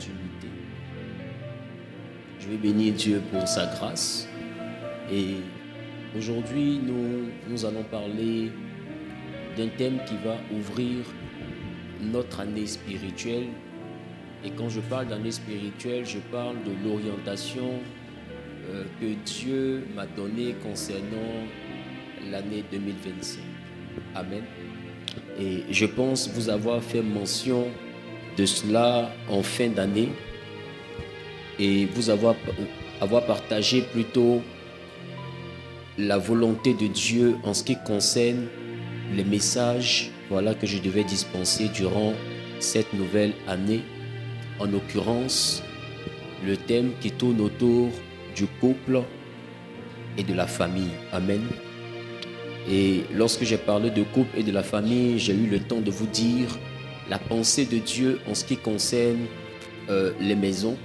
opportunité. Je vais bénir Dieu pour sa grâce. Et aujourd'hui, nous allons parler d'un thème qui va ouvrir notre année spirituelle. Et quand je parle d'année spirituelle, je parle de l'orientation que Dieu m'a donnée concernant l'année 2025. Amen. Et je pense vous avoir fait mention de cela en fin d'année et vous avoir partagé plutôt la volonté de Dieu en ce qui concerne les messages que je devais dispenser durant cette nouvelle année. En l'occurrence, le thème qui tourne autour du couple et de la famille. Amen. Et lorsque j'ai parlé de couple et de la famille, j'ai eu le temps de vous dire la pensée de Dieu en ce qui concerne les maisons.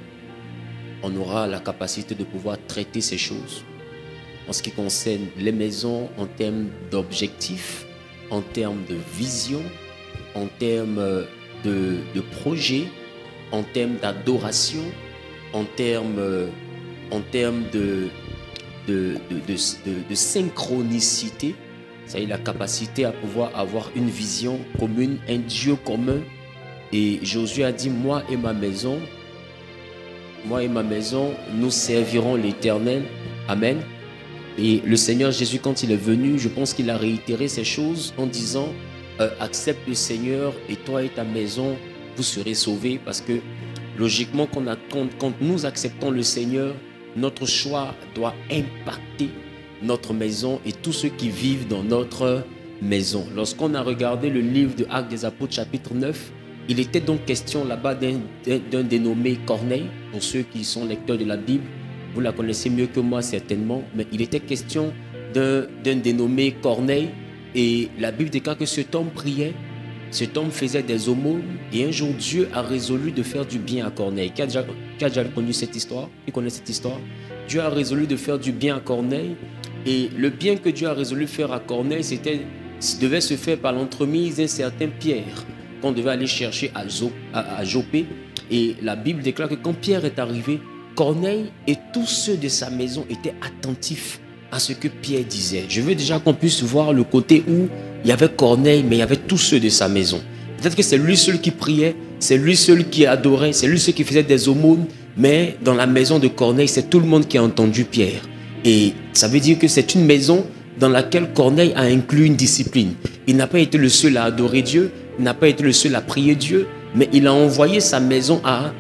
On aura la capacité de pouvoir traiter ces choses. En ce qui concerne les maisons, en termes d'objectifs, en termes de vision, en termes de projet, en termes d'adoration, en termes de synchronicité, c'est-à-dire la capacité à pouvoir avoir une vision commune, un Dieu commun. Et Josué a dit, moi et ma maison, nous servirons l'Éternel. Amen. Et le Seigneur Jésus, quand il est venu, je pense qu'il a réitéré ces choses en disant, accepte le Seigneur et toi et ta maison, vous serez sauvés. Parce que logiquement, quand nous acceptons le Seigneur, notre choix doit impacter notre maison et tous ceux qui vivent dans notre maison. Lorsqu'on a regardé le livre de Actes des Apôtres chapitre 9, il était donc question là-bas d'un dénommé Corneille. Pour ceux qui sont lecteurs de la Bible, vous la connaissez mieux que moi certainement, mais il était question d'un dénommé Corneille. Et la Bible déclare que cet homme priait, cet homme faisait des aumônes, et un jour Dieu a résolu de faire du bien à Corneille. Qui a déjà connu cette histoire? Qui connaît cette histoire? Dieu a résolu de faire du bien à Corneille, et le bien que Dieu a résolu de faire à Corneille, devait se faire par l'entremise d'un certain Pierre, qu'on devait aller chercher à Joppé. Et la Bible déclare que quand Pierre est arrivé, Corneille et tous ceux de sa maison étaient attentifs à ce que Pierre disait. Je veux déjà qu'on puisse voir le côté où il y avait Corneille, mais il y avait tous ceux de sa maison. Peut-être que c'est lui seul qui priait, c'est lui seul qui adorait, c'est lui seul qui faisait des aumônes, mais dans la maison de Corneille, c'est tout le monde qui a entendu Pierre. Et ça veut dire que c'est une maison dans laquelle Corneille a inclus une discipline. Il n'a pas été le seul à adorer Dieu, il n'a pas été le seul à prier Dieu, mais il a envoyé sa maison à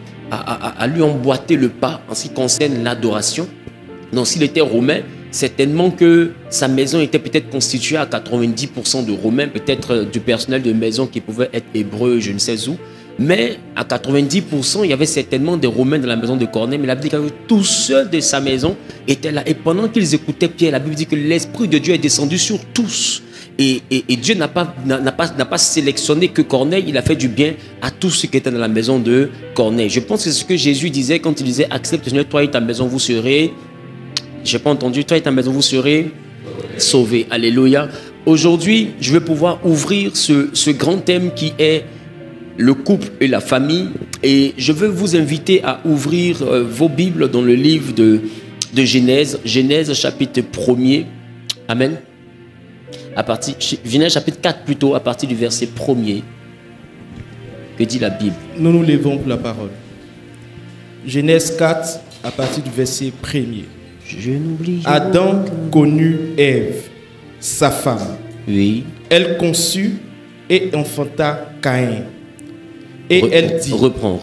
lui emboîter le pas en ce qui concerne l'adoration. Donc s'il était romain, certainement que sa maison était peut-être constituée à 90% de Romains, peut-être du personnel de maison qui pouvait être hébreu, je ne sais où. Mais à 90%, il y avait certainement des Romains dans la maison de Corneille. Mais la Bible dit que tous ceux de sa maison étaient là. Et pendant qu'ils écoutaient Pierre, la Bible dit que l'Esprit de Dieu est descendu sur tous. Et Dieu n'a pas sélectionné que Corneille, il a fait du bien à tous ceux qui étaient dans la maison de Corneille. Je pense que c'est ce que Jésus disait quand il disait « Accepte le Seigneur, toi et ta maison, vous serez... » Je n'ai pas entendu. Toi et ta maison, vous serez sauvés. Alléluia. Aujourd'hui, je vais pouvoir ouvrir ce grand thème qui est le couple et la famille. Et je veux vous inviter à ouvrir vos Bibles dans le livre de Genèse. Genèse chapitre 1er. Amen. Genèse chapitre 4 plutôt, à partir du verset 1er. Que dit la Bible? Nous levons pour la parole. Genèse 4, à partir du verset 1er. Adam connut Ève, sa femme. Oui. Elle conçut et enfanta Caïn. Et elle dit... Reprends.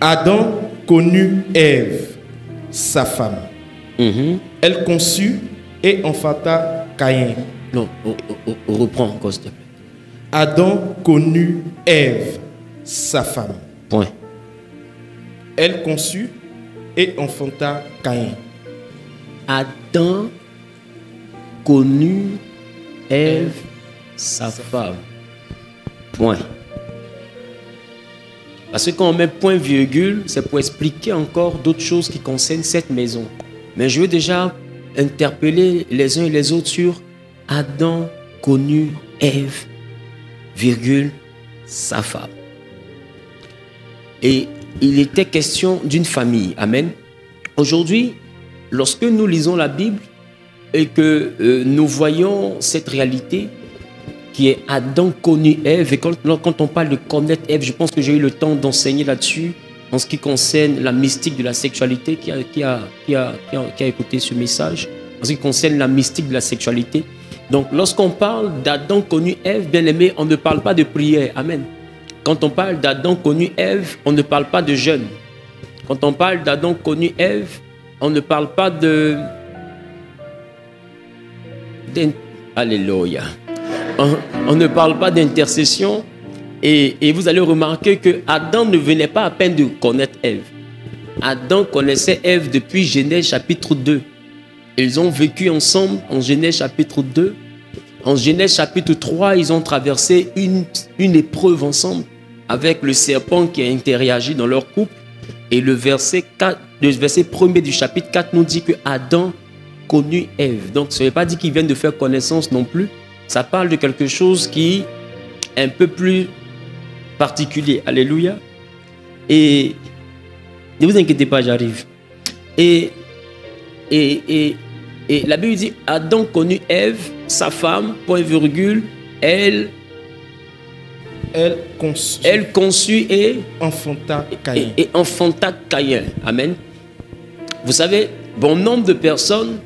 Adam connut Ève, sa femme. Elle conçut et enfanta Caïn. Non, reprends encore s'il te plaît. Adam connut Ève, sa femme. Point. Elle conçut et enfanta Caïn. Adam connut Ève, sa femme. Point. Parce que quand on met point virgule, c'est pour expliquer encore d'autres choses qui concernent cette maison. Mais je veux déjà interpeller les uns et les autres sur Adam connut Ève, virgule, sa femme. Et il était question d'une famille. Amen. Aujourd'hui, lorsque nous lisons la Bible et que nous voyons cette réalité qui est Adam connu Ève, et quand on parle de connaître Ève, je pense que j'ai eu le temps d'enseigner là-dessus en ce qui concerne la mystique de la sexualité, qui a écouté ce message, en ce qui concerne la mystique de la sexualité. Donc, lorsqu'on parle d'Adam connu Ève, bien aimé, on ne parle pas de prière. Amen. Quand on parle d'Adam connu Ève, on ne parle pas de jeûne. Quand on parle d'Adam connu Ève, on ne parle pas Alléluia. On ne parle pas d'intercession. Et vous allez remarquer que Adam ne venait pas à peine de connaître Ève. Adam connaissait Ève depuis Genèse chapitre 2. Ils ont vécu ensemble en Genèse chapitre 2. En Genèse chapitre 3, ils ont traversé une épreuve ensemble avec le serpent qui a interagi dans leur couple. Et le verset 1er du chapitre 4 nous dit que Adam connut Ève. Donc, ce n'est pas dit qu'ils viennent de faire connaissance non plus. Ça parle de quelque chose qui est un peu plus particulier. Alléluia. Et ne vous inquiétez pas, j'arrive. Et la Bible dit Adam connut Ève, sa femme, point virgule, elle conçut et enfanta Caïn. Et enfanta Caïn. Amen. Vous savez, bon nombre de personnes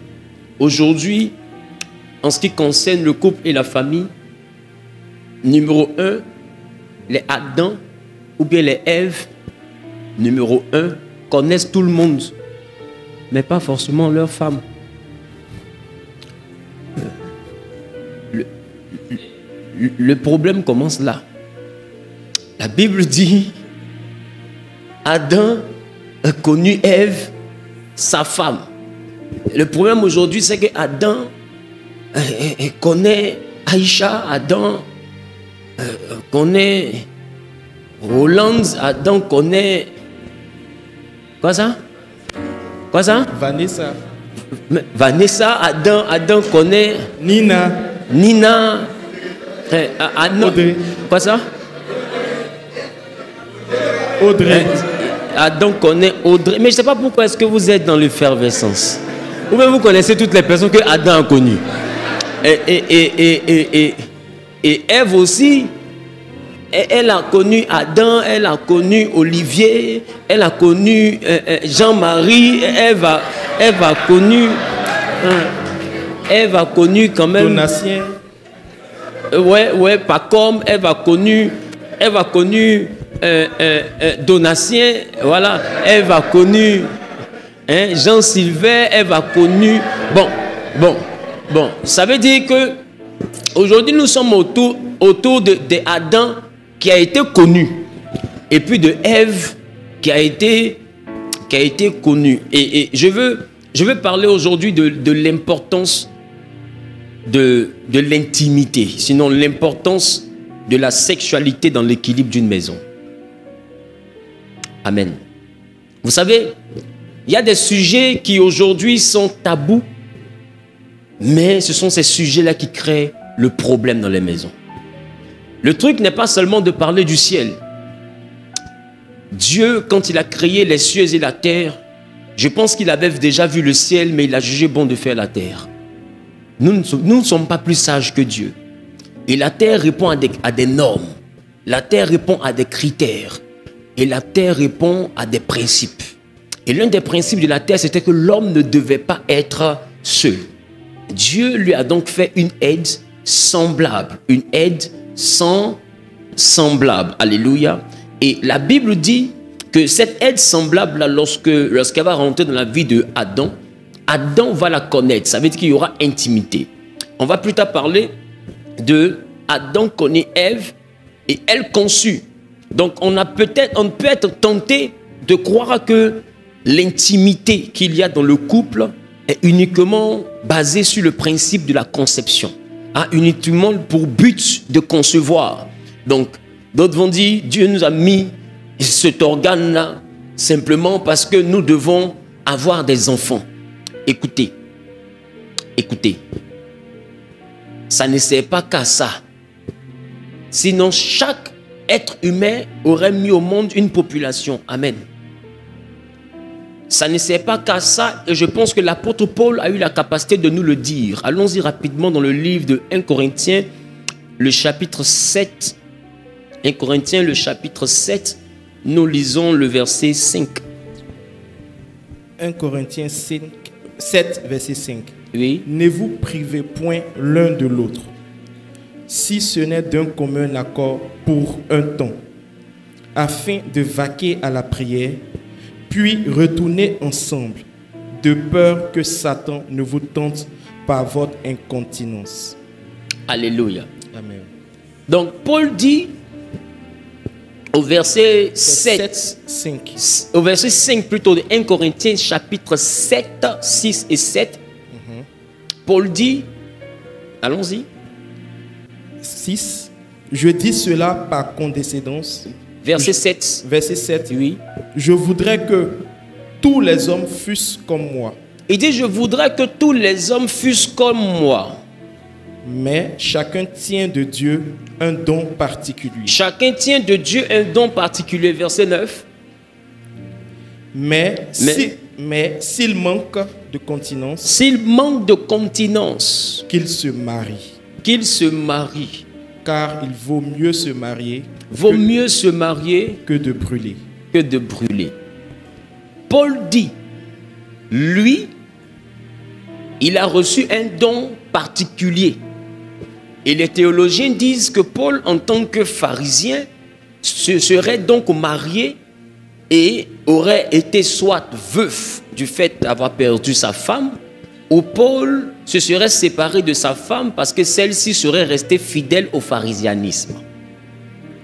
aujourd'hui, en ce qui concerne le couple et la famille, numéro 1, les Adam ou bien les Ève, numéro 1, connaissent tout le monde, mais pas forcément leur femme. Le problème commence là. La Bible dit Adam a connu Ève, sa femme. Le problème aujourd'hui, c'est que Adam connaît Aïcha, Adam connaît Roland, Adam connaît... Quoi ça? Quoi ça? Vanessa, Adam connaît... Nina. Audrey. Quoi ça? Audrey. Adam connaît Audrey. Mais je ne sais pas pourquoi est-ce que vous êtes dans l'effervescence. Ou bien vous connaissez toutes les personnes que Adam a connues. Et Ève aussi, elle a connu Adam, elle a connu Olivier, elle a connu Jean-Marie, Ève a connu quand même... Donatien. Ouais, pas comme Ève a connu Donatien, voilà, Ève a connu Jean-Sylvain, Ève a connu... Bon, ça veut dire que aujourd'hui nous sommes autour de Adam qui a été connu et puis de Ève qui a été connue. Et je veux parler aujourd'hui de l'importance de l'intimité, sinon l'importance de la sexualité dans l'équilibre d'une maison. Amen. Vous savez, il y a des sujets qui aujourd'hui sont tabous, mais ce sont ces sujets-là qui créent le problème dans les maisons. Le truc n'est pas seulement de parler du ciel. Dieu, quand il a créé les cieux et la terre, je pense qu'il avait déjà vu le ciel, mais il a jugé bon de faire la terre. Nous ne sommes pas plus sages que Dieu. Et la terre répond à des normes. La terre répond à des critères. Et la terre répond à des principes. Et l'un des principes de la terre, c'était que l'homme ne devait pas être seul. Dieu lui a donc fait une aide semblable. Une aide semblable. Alléluia. Et la Bible dit que cette aide semblable, lorsqu'elle va rentrer dans la vie de Adam, Adam va la connaître. Ça veut dire qu'il y aura intimité. On va plus tard parler de Adam connaît Ève et elle conçut. Donc on peut être tenté de croire que l'intimité qu'il y a dans le couple est uniquement basée sur le principe de la conception. Uniquement pour but de concevoir. Donc d'autres vont dire Dieu nous a mis cet organe-là simplement parce que nous devons avoir des enfants. Écoutez, ça ne sert pas qu'à ça. Sinon, chaque être humain aurait mis au monde une population. Amen. Ça ne sert pas qu'à ça, et je pense que l'apôtre Paul a eu la capacité de nous le dire. Allons-y rapidement dans le livre de 1 Corinthiens, le chapitre 7. 1 Corinthiens, le chapitre 7, nous lisons le verset 5. 1 Corinthiens 7, verset 5. Oui. Ne vous privez point l'un de l'autre, si ce n'est d'un commun accord pour un temps, afin de vaquer à la prière, puis retourner ensemble, de peur que Satan ne vous tente par votre incontinence. Alléluia. Amen. Donc Paul dit au verset 5. Au verset 5 plutôt de 1 Corinthiens chapitre 7, 6 et 7, Paul dit, allons-y. 6. Je dis cela par condescendance. Verset 7. Verset 7. Oui. Je voudrais que tous les hommes fussent comme moi. Il dit, je voudrais que tous les hommes fussent comme moi. Mais chacun tient de Dieu un don particulier. Chacun tient de Dieu un don particulier. Verset 9. Mais s'il manque de continence, s'il manque de continence, qu'il se marie. Qu'il se marie. Car il vaut mieux se marier. Mieux se marier que de brûler. Que de brûler. Paul dit, lui, il a reçu un don particulier. Et les théologiens disent que Paul, en tant que pharisien, se serait donc marié et aurait été soit veuf du fait d'avoir perdu sa femme, ou Paul se serait séparé de sa femme parce que celle-ci serait restée fidèle au pharisianisme.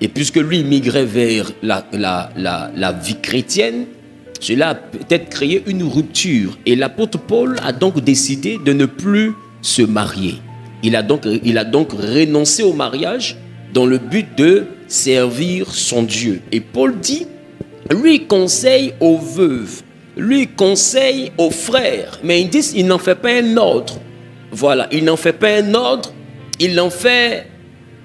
Et puisque lui migrait vers la vie chrétienne, cela a peut-être créé une rupture. Et l'apôtre Paul a donc décidé de ne plus se marier. Il a donc renoncé au mariage dans le but de servir son Dieu. Et Paul dit, lui conseille aux veuves, lui conseille aux frères, mais ils disent il n'en fait pas un ordre. Voilà, il n'en fait pas un ordre, il en fait,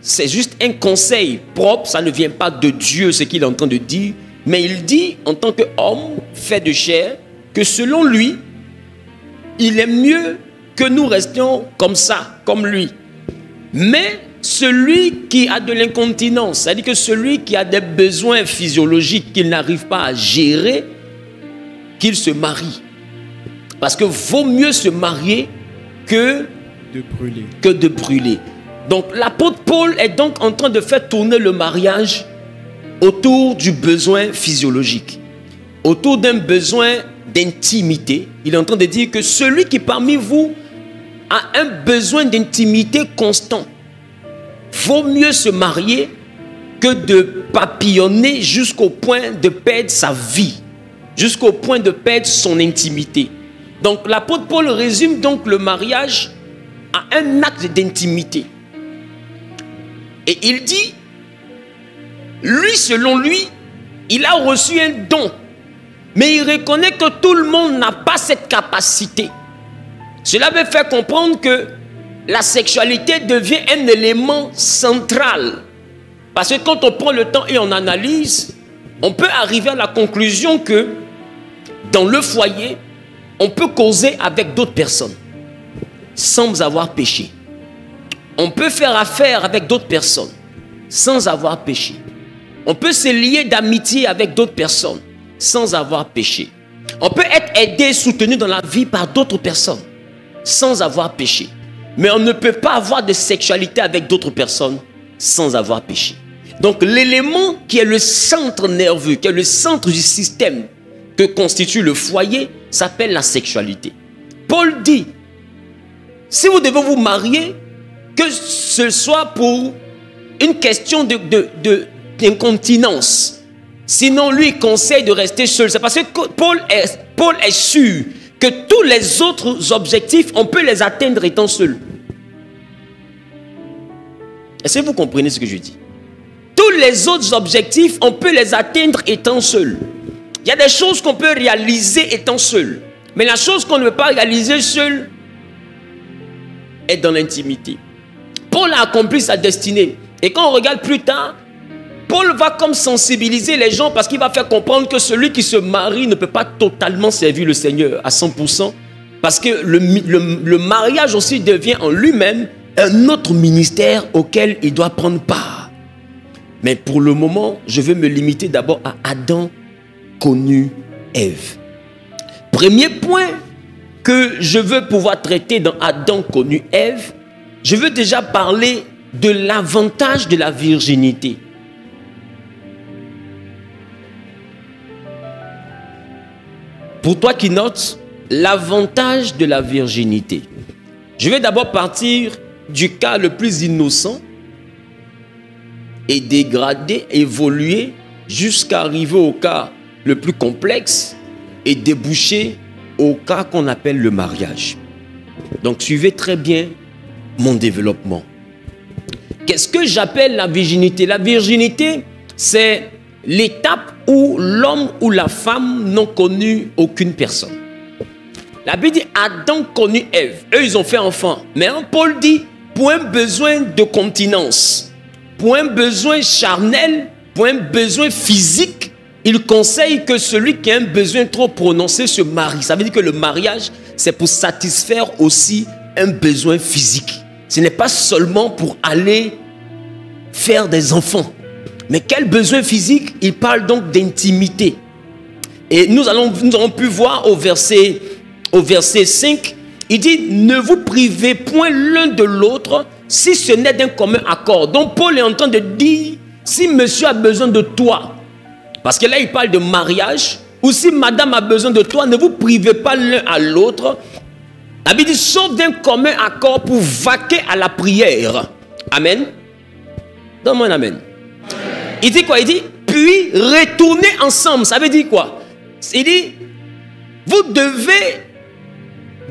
c'est juste un conseil propre, ça ne vient pas de Dieu ce qu'il est en train de dire, mais il dit en tant qu'homme fait de chair que selon lui, il est mieux que nous restions comme ça, comme lui. Mais celui qui a de l'incontinence, c'est-à-dire que celui qui a des besoins physiologiques qu'il n'arrive pas à gérer, qu'il se marie. Parce que vaut mieux se marier que de brûler. Donc l'apôtre Paul est donc en train de faire tourner le mariage autour du besoin physiologique, autour d'un besoin d'intimité. Il est en train de dire que celui qui parmi vous a un besoin d'intimité constant, vaut mieux se marier que de papillonner jusqu'au point de perdre sa vie, jusqu'au point de perdre son intimité. Donc l'apôtre Paul résume donc le mariage à un acte d'intimité. Et il dit, lui selon lui, il a reçu un don, mais il reconnaît que tout le monde n'a pas cette capacité. Cela veut faire comprendre que la sexualité devient un élément central. Parce que quand on prend le temps et on analyse, on peut arriver à la conclusion que dans le foyer, on peut causer avec d'autres personnes sans avoir péché. On peut faire affaire avec d'autres personnes sans avoir péché. On peut se lier d'amitié avec d'autres personnes sans avoir péché. On peut être aidé, soutenu dans la vie par d'autres personnes sans avoir péché. Mais on ne peut pas avoir de sexualité avec d'autres personnes sans avoir péché. Donc l'élément qui est le centre nerveux, qui est le centre du système que constitue le foyer, s'appelle la sexualité. Paul dit, si vous devez vous marier, que ce soit pour une question d'incontinence. Sinon, lui, il conseille de rester seul. C'est parce que Paul est sûr que tous les autres objectifs, on peut les atteindre étant seul. Est-ce que vous comprenez ce que je dis? Tous les autres objectifs, on peut les atteindre étant seul. Il y a des choses qu'on peut réaliser étant seul. Mais la chose qu'on ne peut pas réaliser seul est dans l'intimité. Paul a accompli sa destinée. Et quand on regarde plus tard, Paul va comme sensibiliser les gens parce qu'il va faire comprendre que celui qui se marie ne peut pas totalement servir le Seigneur à 100%. Parce que le mariage aussi devient en lui-même un autre ministère auquel il doit prendre part. Mais pour le moment, je vais me limiter d'abord à Adam connu Ève. Premier point que je veux pouvoir traiter dans Adam connu Ève, je veux déjà parler de l'avantage de la virginité. Pour toi qui notes, l'avantage de la virginité. Je vais d'abord partir du cas le plus innocent et dégrader, évoluer jusqu'à arriver au cas le plus complexe et déboucher au cas qu'on appelle le mariage. Donc suivez très bien mon développement. Qu'est-ce que j'appelle la virginité? La virginité, c'est l'étape où l'homme ou la femme n'ont connu aucune personne. La Bible dit Adam connut Ève. Eux, ils ont fait enfant. Mais Paul dit, point besoin de continence, point besoin charnel, point besoin physique. Il conseille que celui qui a un besoin trop prononcé se marie. Ça veut dire que le mariage, c'est pour satisfaire aussi un besoin physique. Ce n'est pas seulement pour aller faire des enfants. Mais quel besoin physique? Il parle donc d'intimité. Et nous avons pu voir au verset 5, il dit, ne vous privez point l'un de l'autre si ce n'est d'un commun accord. Donc Paul est en train de dire, si monsieur a besoin de toi, parce que là il parle de mariage, ou si madame a besoin de toi, ne vous privez pas l'un à l'autre. La Bible dit, sauf d'un commun accord pour vaquer à la prière. Amen. Donne-moi un amen. Il dit quoi? Il dit, puis retournez ensemble. Ça veut dire quoi? Il dit, vous devez,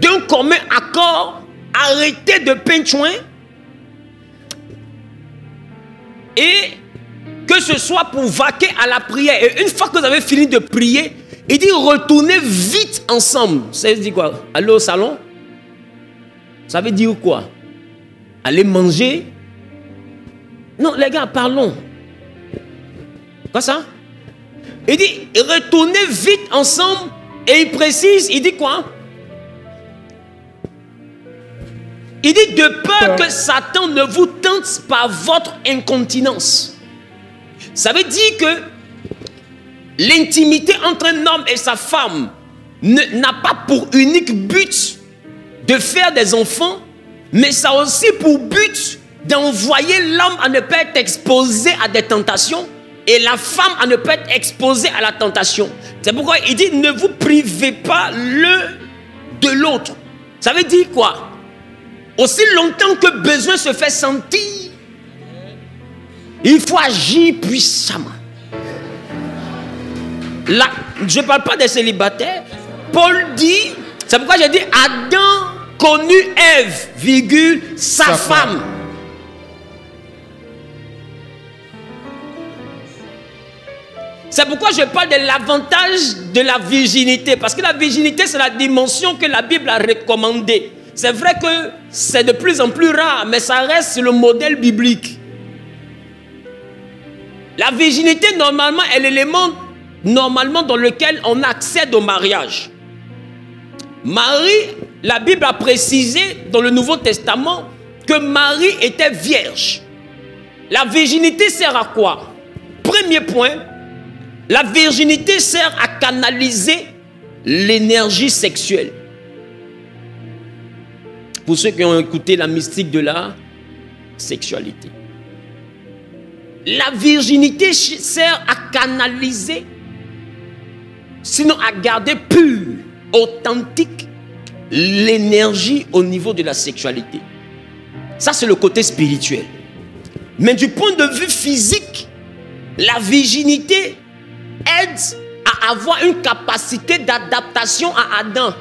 d'un commun accord, arrêter de peinchoin et que ce soit pour vaquer à la prière. Et une fois que vous avez fini de prier, il dit, retournez vite ensemble. Ça veut dire quoi? Aller au salon? Ça veut dire quoi? Aller manger? Non, les gars, parlons. Quoi ça? Il dit, retournez vite ensemble. Et il précise, il dit quoi? Il dit, de peur que Satan ne vous tente par votre incontinence. Ça veut dire que l'intimité entre un homme et sa femme n'a pas pour unique but de faire des enfants, mais ça a aussi pour but d'envoyer l'homme à ne pas être exposé à des tentations et la femme à ne pas être exposée à la tentation. C'est pourquoi il dit, ne vous privez pas l'un de l'autre. Ça veut dire quoi? Aussi longtemps que besoin se fait sentir, il faut agir puissamment. Là, je ne parle pas des célibataires. Paul dit, c'est pourquoi j'ai dit Adam connut Ève, virgule, sa femme. C'est pourquoi je parle de l'avantage de la virginité. Parce que la virginité, c'est la dimension que la Bible a recommandée. C'est vrai que c'est de plus en plus rare, mais ça reste le modèle biblique. La virginité, normalement, est l'élément dans lequel on accède au mariage. Marie, la Bible a précisé dans le Nouveau Testament que Marie était vierge. La virginité sert à quoi? Premier point, la virginité sert à canaliser l'énergie sexuelle. Pour ceux qui ont écouté la mystique de la sexualité. La virginité sert à canaliser, sinon à garder pure, authentique, l'énergie au niveau de la sexualité. Ça, c'est le côté spirituel. Mais du point de vue physique, la virginité aide à avoir une capacité d'adaptation à Adam.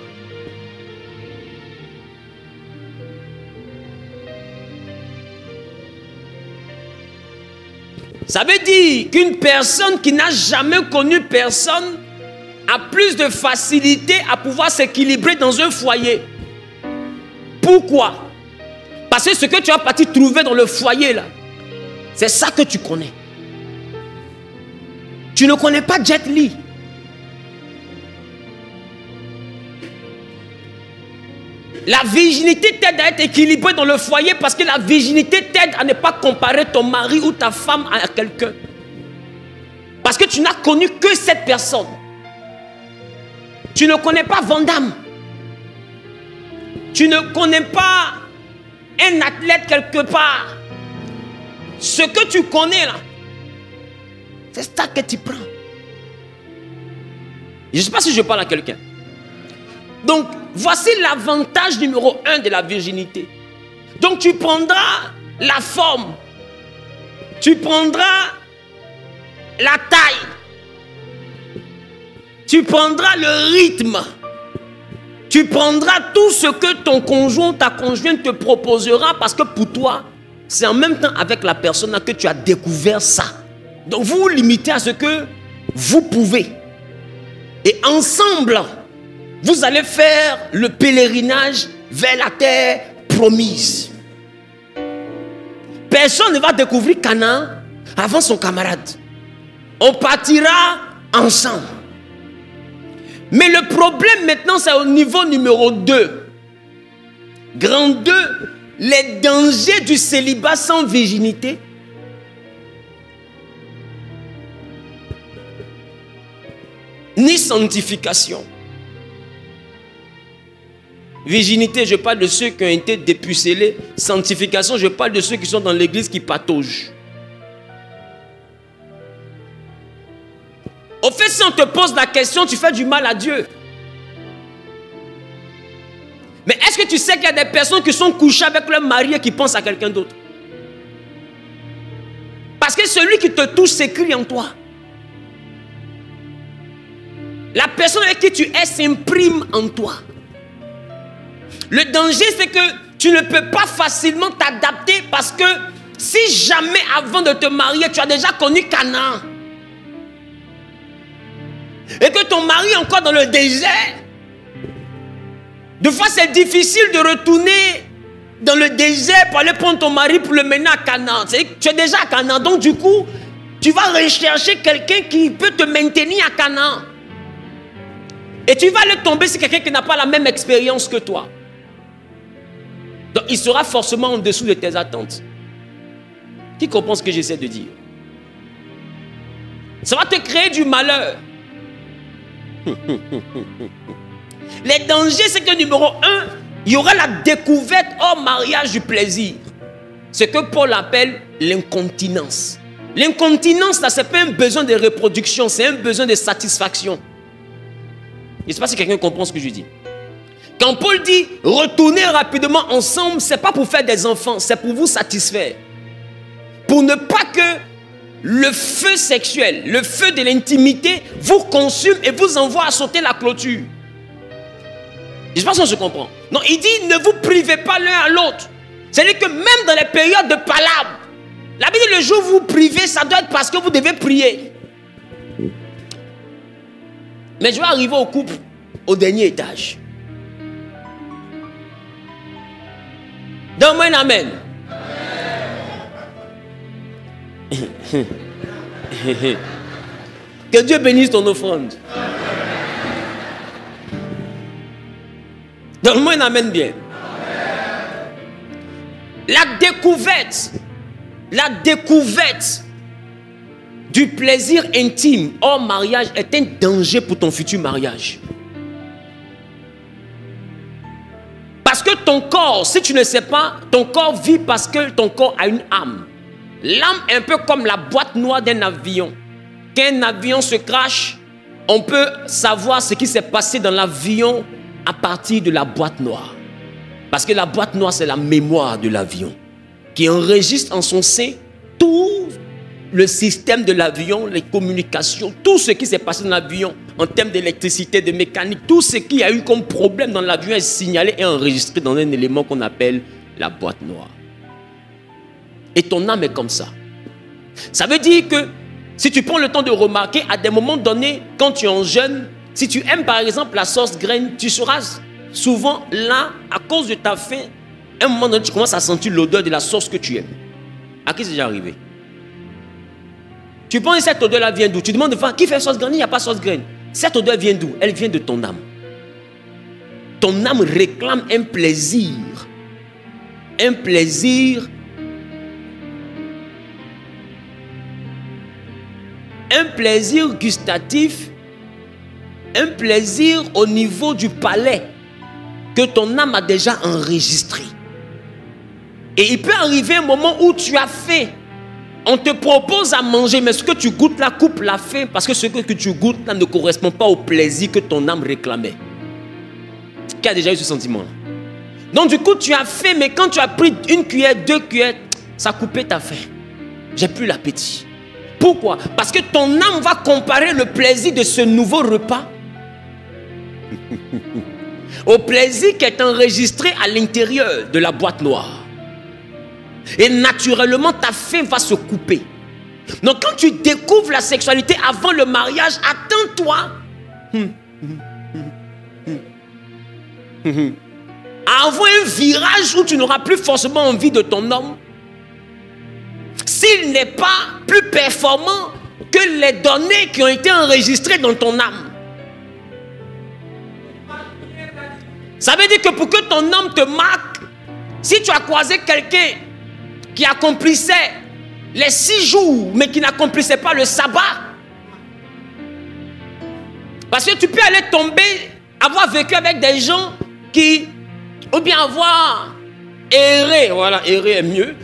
Ça veut dire qu'une personne qui n'a jamais connu personne a plus de facilité à pouvoir s'équilibrer dans un foyer. Pourquoi? Parce que ce que tu as parti trouver dans le foyer là, c'est ça que tu connais. Tu ne connais pas Jet Li. La virginité t'aide à être équilibré dans le foyer parce que la virginité t'aide à ne pas comparer ton mari ou ta femme à quelqu'un. Parce que tu n'as connu que cette personne. Tu ne connais pas Van Damme. Tu ne connais pas un athlète quelque part. Ce que tu connais là, c'est ça que tu prends. Je ne sais pas si je parle à quelqu'un. Donc, voici l'avantage numéro 1 de la virginité. Donc, tu prendras la forme. Tu prendras la taille. Tu prendras le rythme. Tu prendras tout ce que ton conjoint, ta conjointe te proposera parce que pour toi, c'est en même temps avec la personne que tu as découvert ça. Donc, vous vous limitez à ce que vous pouvez. Et ensemble, vous allez faire le pèlerinage vers la terre promise. Personne ne va découvrir Canaan avant son camarade. On partira ensemble. Mais le problème maintenant, c'est au niveau numéro 2. Grand 2, les dangers du célibat sans virginité. Ni sanctification. Virginité, je parle de ceux qui ont été dépucellés. Sanctification, je parle de ceux qui sont dans l'église qui pataugent. Au fait, si on te pose la question, tu fais du mal à Dieu. Mais est-ce que tu sais qu'il y a des personnes qui sont couchées avec leur mari et qui pensent à quelqu'un d'autre? Parce que celui qui te touche s'écrit en toi. La personne avec qui tu es s'imprime en toi. Le danger, c'est que tu ne peux pas facilement t'adapter parce que si jamais avant de te marier, tu as déjà connu Canaan et que ton mari est encore dans le désert, des fois c'est difficile de retourner dans le désert pour aller prendre ton mari pour le mener à Canaan. Tu es déjà à Canaan, donc du coup, tu vas rechercher quelqu'un qui peut te maintenir à Canaan. Et tu vas aller tomber sur quelqu'un qui n'a pas la même expérience que toi. Donc il sera forcément en dessous de tes attentes. Qui comprend ce que j'essaie de dire? Ça va te créer du malheur. Les dangers, c'est que numéro 1, il y aura la découverte hors mariage du plaisir. Ce que Paul appelle l'incontinence. L'incontinence, là, ce n'est pas un besoin de reproduction, c'est un besoin de satisfaction. Je ne sais pas si quelqu'un comprend ce que je dis. Quand Paul dit retournez rapidement ensemble, ce n'est pas pour faire des enfants, c'est pour vous satisfaire. Pour ne pas que le feu sexuel, le feu de l'intimité vous consume et vous envoie à sauter la clôture. Je ne sais pas si on se comprend. Non, il dit ne vous privez pas l'un à l'autre. C'est-à-dire que même dans les périodes de palabre, la Bible dit le jour où vous privez, ça doit être parce que vous devez prier. Mais je vais arriver au couple au dernier étage. Donne-moi un amen. Que Dieu bénisse ton offrande. Donne-moi un amen bien. La découverte du plaisir intime hors mariage est un danger pour ton futur mariage. Parce que ton corps, si tu ne sais pas, ton corps vit parce que ton corps a une âme. L'âme est un peu comme la boîte noire d'un avion. Quand un avion se crache, on peut savoir ce qui s'est passé dans l'avion à partir de la boîte noire. Parce que la boîte noire, c'est la mémoire de l'avion qui enregistre en son sein tout le système de l'avion, les communications, tout ce qui s'est passé dans l'avion en termes d'électricité, de mécanique, tout ce qu'il y a eu comme problème dans l'avion est signalé et enregistré dans un élément qu'on appelle la boîte noire. Et ton âme est comme ça. Ça veut dire que si tu prends le temps de remarquer, à des moments donnés, quand tu es jeune, si tu aimes par exemple la sauce graine, tu seras souvent là, à cause de ta faim, à un moment donné, tu commences à sentir l'odeur de la sauce que tu aimes. À qui c'est déjà arrivé? Tu penses que cette odeur-là vient d'où? Tu demandes de qui fait sauce graine? Il n'y a pas sauce graine. Cette odeur vient d'où? Elle vient de ton âme. Ton âme réclame un plaisir. Un plaisir. Un plaisir gustatif. Un plaisir au niveau du palais que ton âme a déjà enregistré. Et il peut arriver un moment où tu as faim. On te propose à manger, mais ce que tu goûtes là coupe la faim parce que ce que tu goûtes là ne correspond pas au plaisir que ton âme réclamait. Qui a déjà eu ce sentiment-là? Donc du coup, tu as faim, mais quand tu as pris une cuillère, 2 cuillères, ça a coupé ta faim. J'ai plus l'appétit. Pourquoi? Parce que ton âme va comparer le plaisir de ce nouveau repas au plaisir qui est enregistré à l'intérieur de la boîte noire. Et naturellement, ta faim va se couper. Donc quand tu découvres la sexualité avant le mariage, attends-toi à avoir un virage où tu n'auras plus forcément envie de ton homme s'il n'est pas plus performant que les données qui ont été enregistrées dans ton âme. Ça veut dire que pour que ton homme te marque, si tu as croisé quelqu'un qui accomplissait les 6 jours, mais qui n'accomplissait pas le sabbat. Parce que tu peux aller tomber, avoir vécu avec des gens qui, ou bien avoir erré, voilà, erré est mieux,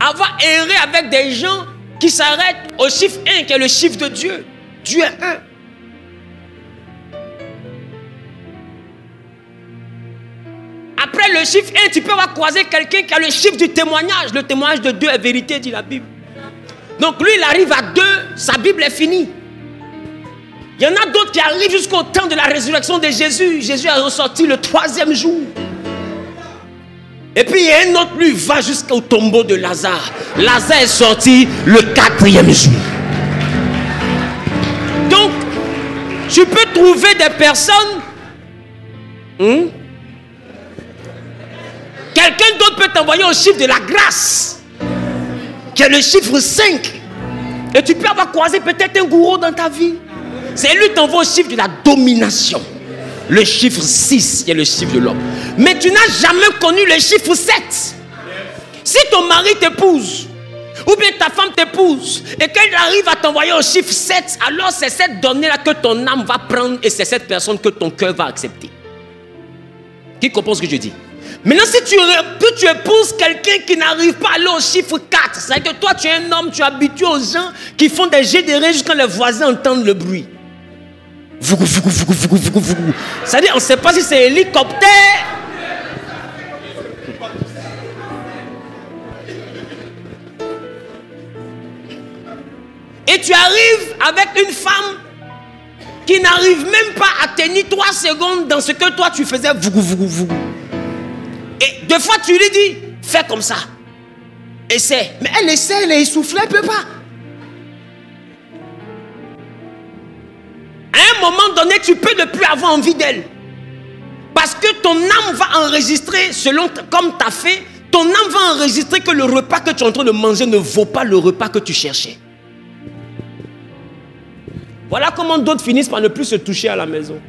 avoir erré avec des gens qui s'arrêtent au chiffre 1, qui est le chiffre de Dieu. Dieu est 1. Après le chiffre 1, tu peux avoir croisé quelqu'un qui a le chiffre du témoignage. Le témoignage de 2 est vérité, dit la Bible. Donc lui, il arrive à 2, sa Bible est finie. Il y en a d'autres qui arrivent jusqu'au temps de la résurrection de Jésus. Jésus est ressorti le 3e jour. Et puis il y a un autre, lui, va jusqu'au tombeau de Lazare. Lazare est sorti le 4e jour. Donc, tu peux trouver des personnes... Quelqu'un d'autre peut t'envoyer au chiffre de la grâce, qui est le chiffre 5. Et tu peux avoir croisé peut-être un gourou dans ta vie. C'est lui qui t'envoie au chiffre de la domination. Le chiffre 6, qui est le chiffre de l'homme. Mais tu n'as jamais connu le chiffre 7. Si ton mari t'épouse, ou bien ta femme t'épouse, et qu'elle arrive à t'envoyer au chiffre 7, alors c'est cette donnée-là que ton âme va prendre et c'est cette personne que ton cœur va accepter. Qui comprend ce que je dis? Maintenant, si tu épouses quelqu'un qui n'arrive pas à aller au chiffre 4, c'est-à-dire que toi, tu es un homme, tu es habitué aux gens qui font des jets de rage quand les voisins entendent le bruit. C'est-à-dire, on ne sait pas si c'est hélicoptère. Et tu arrives avec une femme qui n'arrive même pas à tenir 3 secondes dans ce que toi, tu faisais. Et deux fois, tu lui dis, fais comme ça. Essaie. Mais elle essaie, elle est essoufflée, elle ne peut pas. À un moment donné, tu peux ne plus avoir envie d'elle. Parce que ton âme va enregistrer, comme tu as fait, ton âme va enregistrer que le repas que tu es en train de manger ne vaut pas le repas que tu cherchais. Voilà comment d'autres finissent par ne plus se toucher à la maison.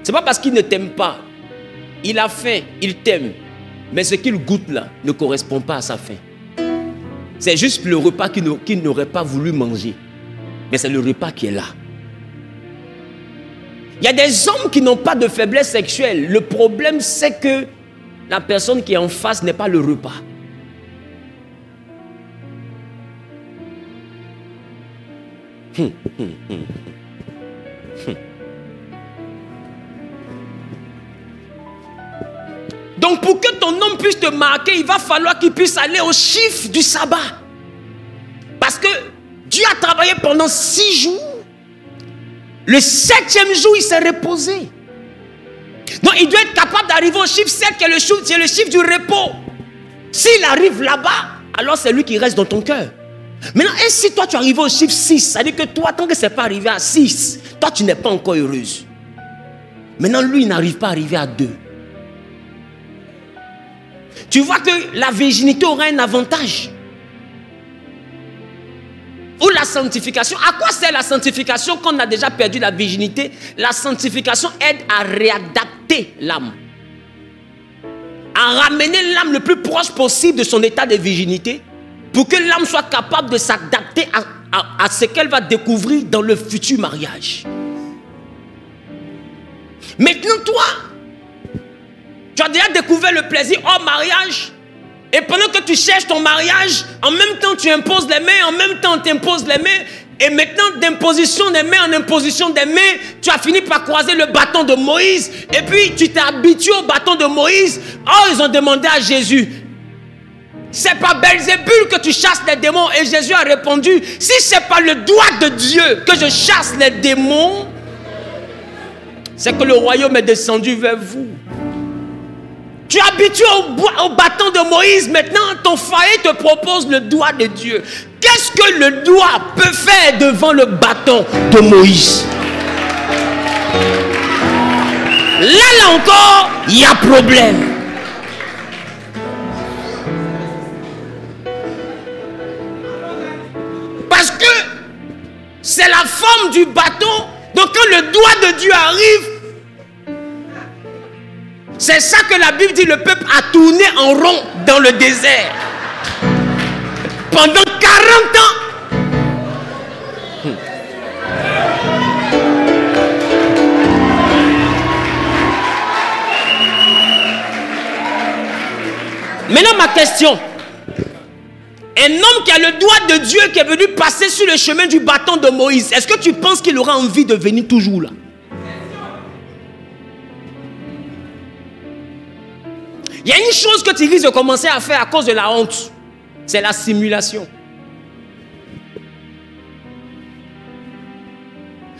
Ce n'est pas parce qu'il ne t'aime pas. Il a faim, il t'aime. Mais ce qu'il goûte là ne correspond pas à sa faim. C'est juste le repas qu'il n'aurait pas voulu manger. Mais c'est le repas qui est là. Il y a des hommes qui n'ont pas de faiblesse sexuelle. Le problème, c'est que la personne qui est en face n'est pas le repas. Donc pour que ton homme puisse te marquer, il va falloir qu'il puisse aller au chiffre du sabbat. Parce que Dieu a travaillé pendant 6 jours. Le 7e jour, il s'est reposé. Donc il doit être capable d'arriver au chiffre 7, qui est le chiffre du repos. S'il arrive là-bas, alors c'est lui qui reste dans ton cœur. Maintenant, et si toi tu arrives au chiffre 6, ça veut dire que toi, tant que ce n'est pas arrivé à 6, toi tu n'es pas encore heureuse. Maintenant, lui, il n'arrive pas à arriver à 2. Tu vois que la virginité aura un avantage. Ou la sanctification. À quoi sert la sanctification quand on a déjà perdu la virginité? La sanctification aide à réadapter l'âme. À ramener l'âme le plus proche possible de son état de virginité pour que l'âme soit capable de s'adapter à ce qu'elle va découvrir dans le futur mariage. Maintenant, toi, tu as déjà découvert le plaisir hors mariage. Et pendant que tu cherches ton mariage, en même temps tu imposes les mains, en même temps on t'impose les mains. Et maintenant, d'imposition des mains en imposition des mains, tu as fini par croiser le bâton de Moïse. Et puis tu t'es habitué au bâton de Moïse. Oh, ils ont demandé à Jésus, c'est par Belzébul que tu chasses les démons. Et Jésus a répondu, si c'est par le doigt de Dieu que je chasse les démons, c'est que le royaume est descendu vers vous. Tu es habitué au bâton de Moïse. Maintenant, ton foyer te propose le doigt de Dieu. Qu'est-ce que le doigt peut faire devant le bâton de Moïse? Là encore, il y a problème. Parce que c'est la forme du bâton. Donc quand le doigt de Dieu arrive, c'est ça que la Bible dit, le peuple a tourné en rond dans le désert. Pendant 40 ans. Maintenant ma question. Un homme qui a le doigt de Dieu qui est venu passer sur le chemin du bâton de Moïse, est-ce que tu penses qu'il aura envie de venir toujours là? Il y a une chose que tu risques de commencer à faire à cause de la honte. C'est la simulation.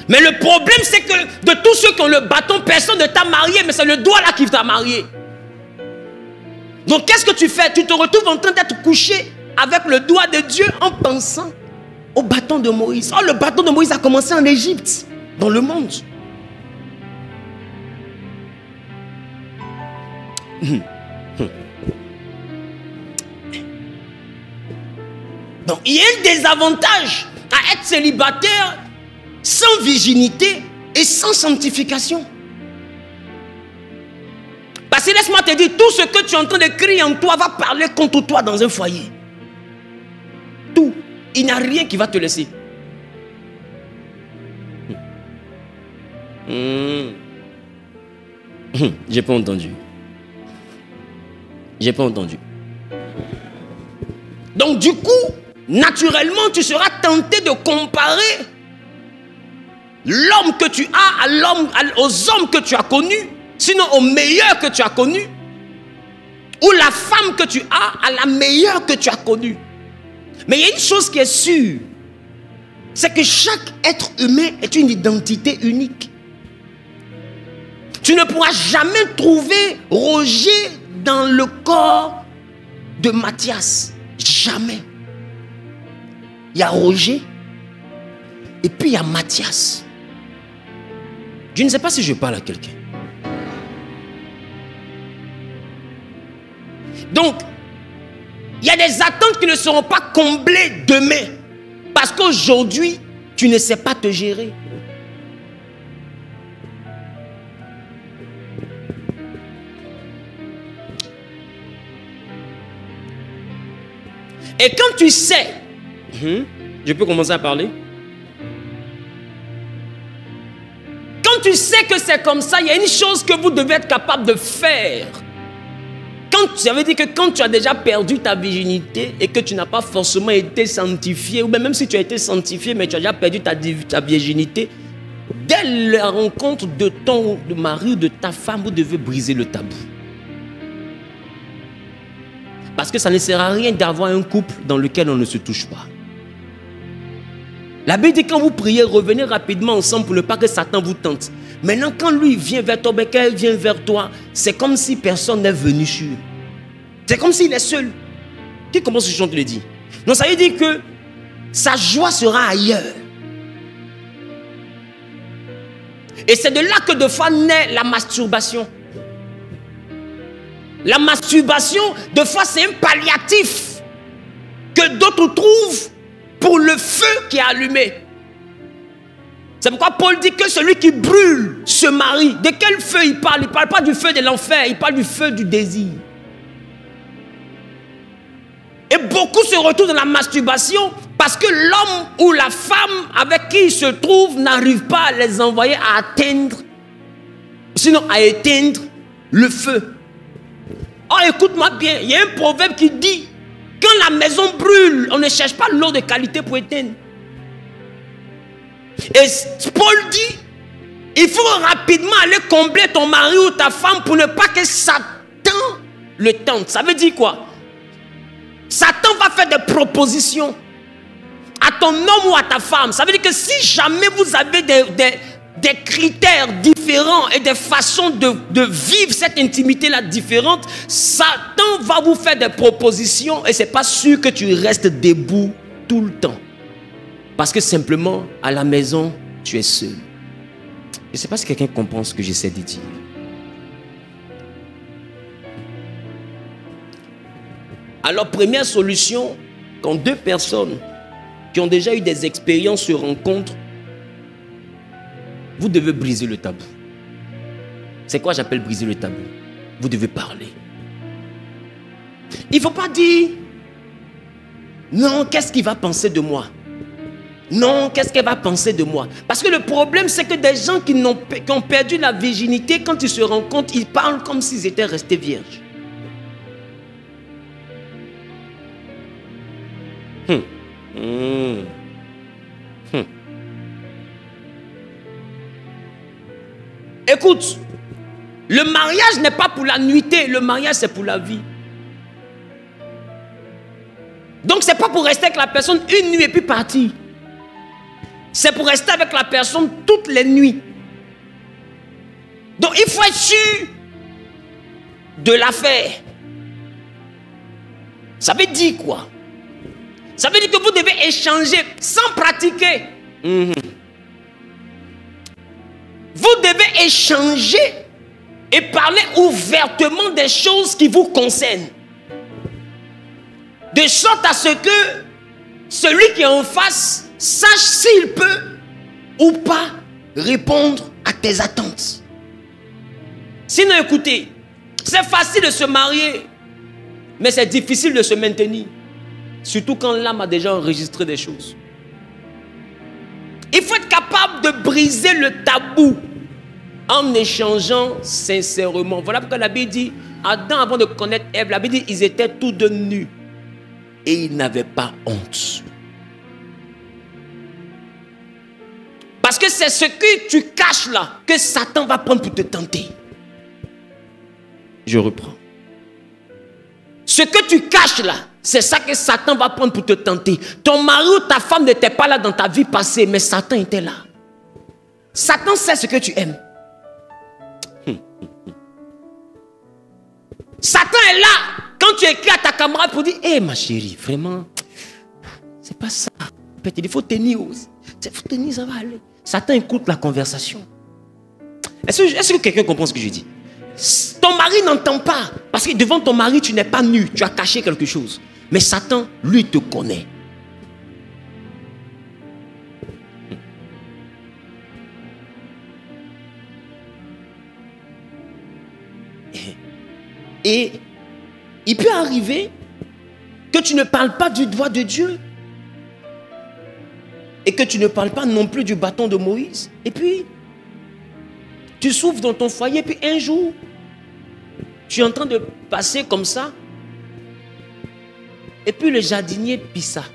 Mais le problème, c'est que de tous ceux qui ont le bâton, personne ne t'a marié, mais c'est le doigt là qui t'a marié. Donc qu'est-ce que tu fais? Tu te retrouves en train d'être couché avec le doigt de Dieu en pensant au bâton de Moïse. Oh, le bâton de Moïse a commencé en Égypte, dans le monde. Donc, il y a un désavantage à être célibataire sans virginité et sans sanctification. Parce que laisse-moi te dire, tout ce que tu es en train de crier en toi va parler contre toi dans un foyer. Tout. Il n'y a rien qui va te laisser. J'ai pas entendu. J'ai pas entendu. Donc du coup, naturellement, tu seras tenté de comparer l'homme que tu as aux hommes que tu as connus, sinon aux meilleurs que tu as connus, ou la femme que tu as à la meilleure que tu as connue. Mais il y a une chose qui est sûre, c'est que chaque être humain est une identité unique. Tu ne pourras jamais trouver Roger dans le corps de Mathias. Jamais. Il y a Roger et puis il y a Mathias. Je ne sais pas si je parle à quelqu'un. Donc, il y a des attentes qui ne seront pas comblées demain. Parce qu'aujourd'hui, tu ne sais pas te gérer. Et quand tu sais, je peux commencer à parler? Quand tu sais que c'est comme ça, il y a une chose que vous devez être capable de faire. Ça veut dire que quand tu as déjà perdu ta virginité et que tu n'as pas forcément été sanctifié, ou même si tu as été sanctifié, mais tu as déjà perdu ta virginité, dès la rencontre de ton mari ou de ta femme, vous devez briser le tabou. Parce que ça ne sert à rien d'avoir un couple dans lequel on ne se touche pas. La Bible dit quand vous priez, revenez rapidement ensemble pour ne pas que Satan vous tente. Maintenant, quand lui vient vers toi, quand elle vient vers toi, c'est comme si personne n'est venu sur eux. C'est comme s'il est seul. Qui commence ce chant te le dit? Donc ça veut dire que sa joie sera ailleurs. Et c'est de là que de fois naît la masturbation. La masturbation, de fois, c'est un palliatif que d'autres trouvent pour le feu qui est allumé. C'est pourquoi Paul dit que celui qui brûle se marie. De quel feu il parle? Il ne parle pas du feu de l'enfer, il parle du feu du désir. Et beaucoup se retrouvent dans la masturbation parce que l'homme ou la femme avec qui ils se trouvent n'arrive pas à les envoyer à atteindre, sinon à éteindre le feu. Oh, écoute-moi bien, il y a un proverbe qui dit, quand la maison brûle, on ne cherche pas l'eau de qualité pour éteindre. Et Paul dit, il faut rapidement aller combler ton mari ou ta femme pour ne pas que Satan le tente. Ça veut dire quoi? Satan va faire des propositions à ton homme ou à ta femme. Ça veut dire que si jamais vous avez des critères différents et des façons de vivre cette intimité-là différente, Satan va vous faire des propositions et ce n'est pas sûr que tu restes debout tout le temps. Parce que simplement, à la maison, tu es seul. Je ne sais pas si quelqu'un comprend ce que j'essaie de dire. Alors, première solution, quand deux personnes qui ont déjà eu des expériences se rencontrent, vous devez briser le tabou. C'est quoi j'appelle briser le tabou? Vous devez parler. Il ne faut pas dire, non, qu'est-ce qu'il va penser de moi? Non, qu'est-ce qu'elle va penser de moi? Parce que le problème, c'est que des gens qui ont perdu la virginité, quand ils se rencontrent, ils parlent comme s'ils étaient restés vierges. Écoute, le mariage n'est pas pour la nuitée, le mariage c'est pour la vie. Donc c'est pas pour rester avec la personne une nuit et puis partir. C'est pour rester avec la personne toutes les nuits. Donc il faut être sûr de l'affaire. Ça veut dire quoi? Ça veut dire que vous devez échanger sans pratiquer. Vous devez échanger et parler ouvertement des choses qui vous concernent. De sorte à ce que celui qui est en face sache s'il peut ou pas répondre à tes attentes. Sinon, écoutez, c'est facile de se marier, mais c'est difficile de se maintenir. Surtout quand l'âme a déjà enregistré des choses. Il faut être capable de briser le tabou en échangeant sincèrement. Voilà pourquoi la Bible dit, Adam avant de connaître Ève, la Bible dit, ils étaient tous deux nus et ils n'avaient pas honte. Parce que c'est ce que tu caches là que Satan va prendre pour te tenter. Je reprends. Ce que tu caches là, c'est ça que Satan va prendre pour te tenter. Ton mari ou ta femme n'était pas là dans ta vie passée, mais Satan était là. Satan sait ce que tu aimes. Satan est là quand tu écris à ta camarade pour dire, hé ma chérie, vraiment, c'est pas ça. Peut-être il faut tenir aussi. Il faut tenir, ça va aller. Satan écoute la conversation. Est-ce que quelqu'un comprend ce que je dis? Ton mari n'entend pas. Parce que devant ton mari, tu n'es pas nu. Tu as caché quelque chose. Mais Satan, lui, te connaît. Et il peut arriver que tu ne parles pas du doigt de Dieu. Et que tu ne parles pas non plus du bâton de Moïse. Et puis, tu souffres dans ton foyer. Puis un jour, tu es en train de passer comme ça. Et puis le jardinier pissa.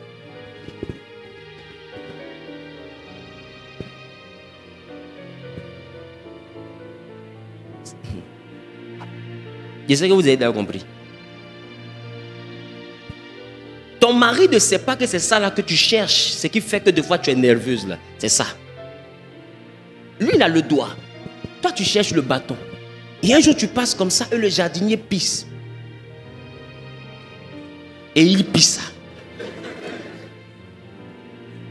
Je sais que vous avez déjà compris. Ton mari ne sait pas que c'est ça là que tu cherches. Ce qui fait que des fois tu es nerveuse là. C'est ça. Lui il a le doigt. Toi tu cherches le bâton. Et un jour tu passes comme ça et le jardinier pisse. Et il pisse.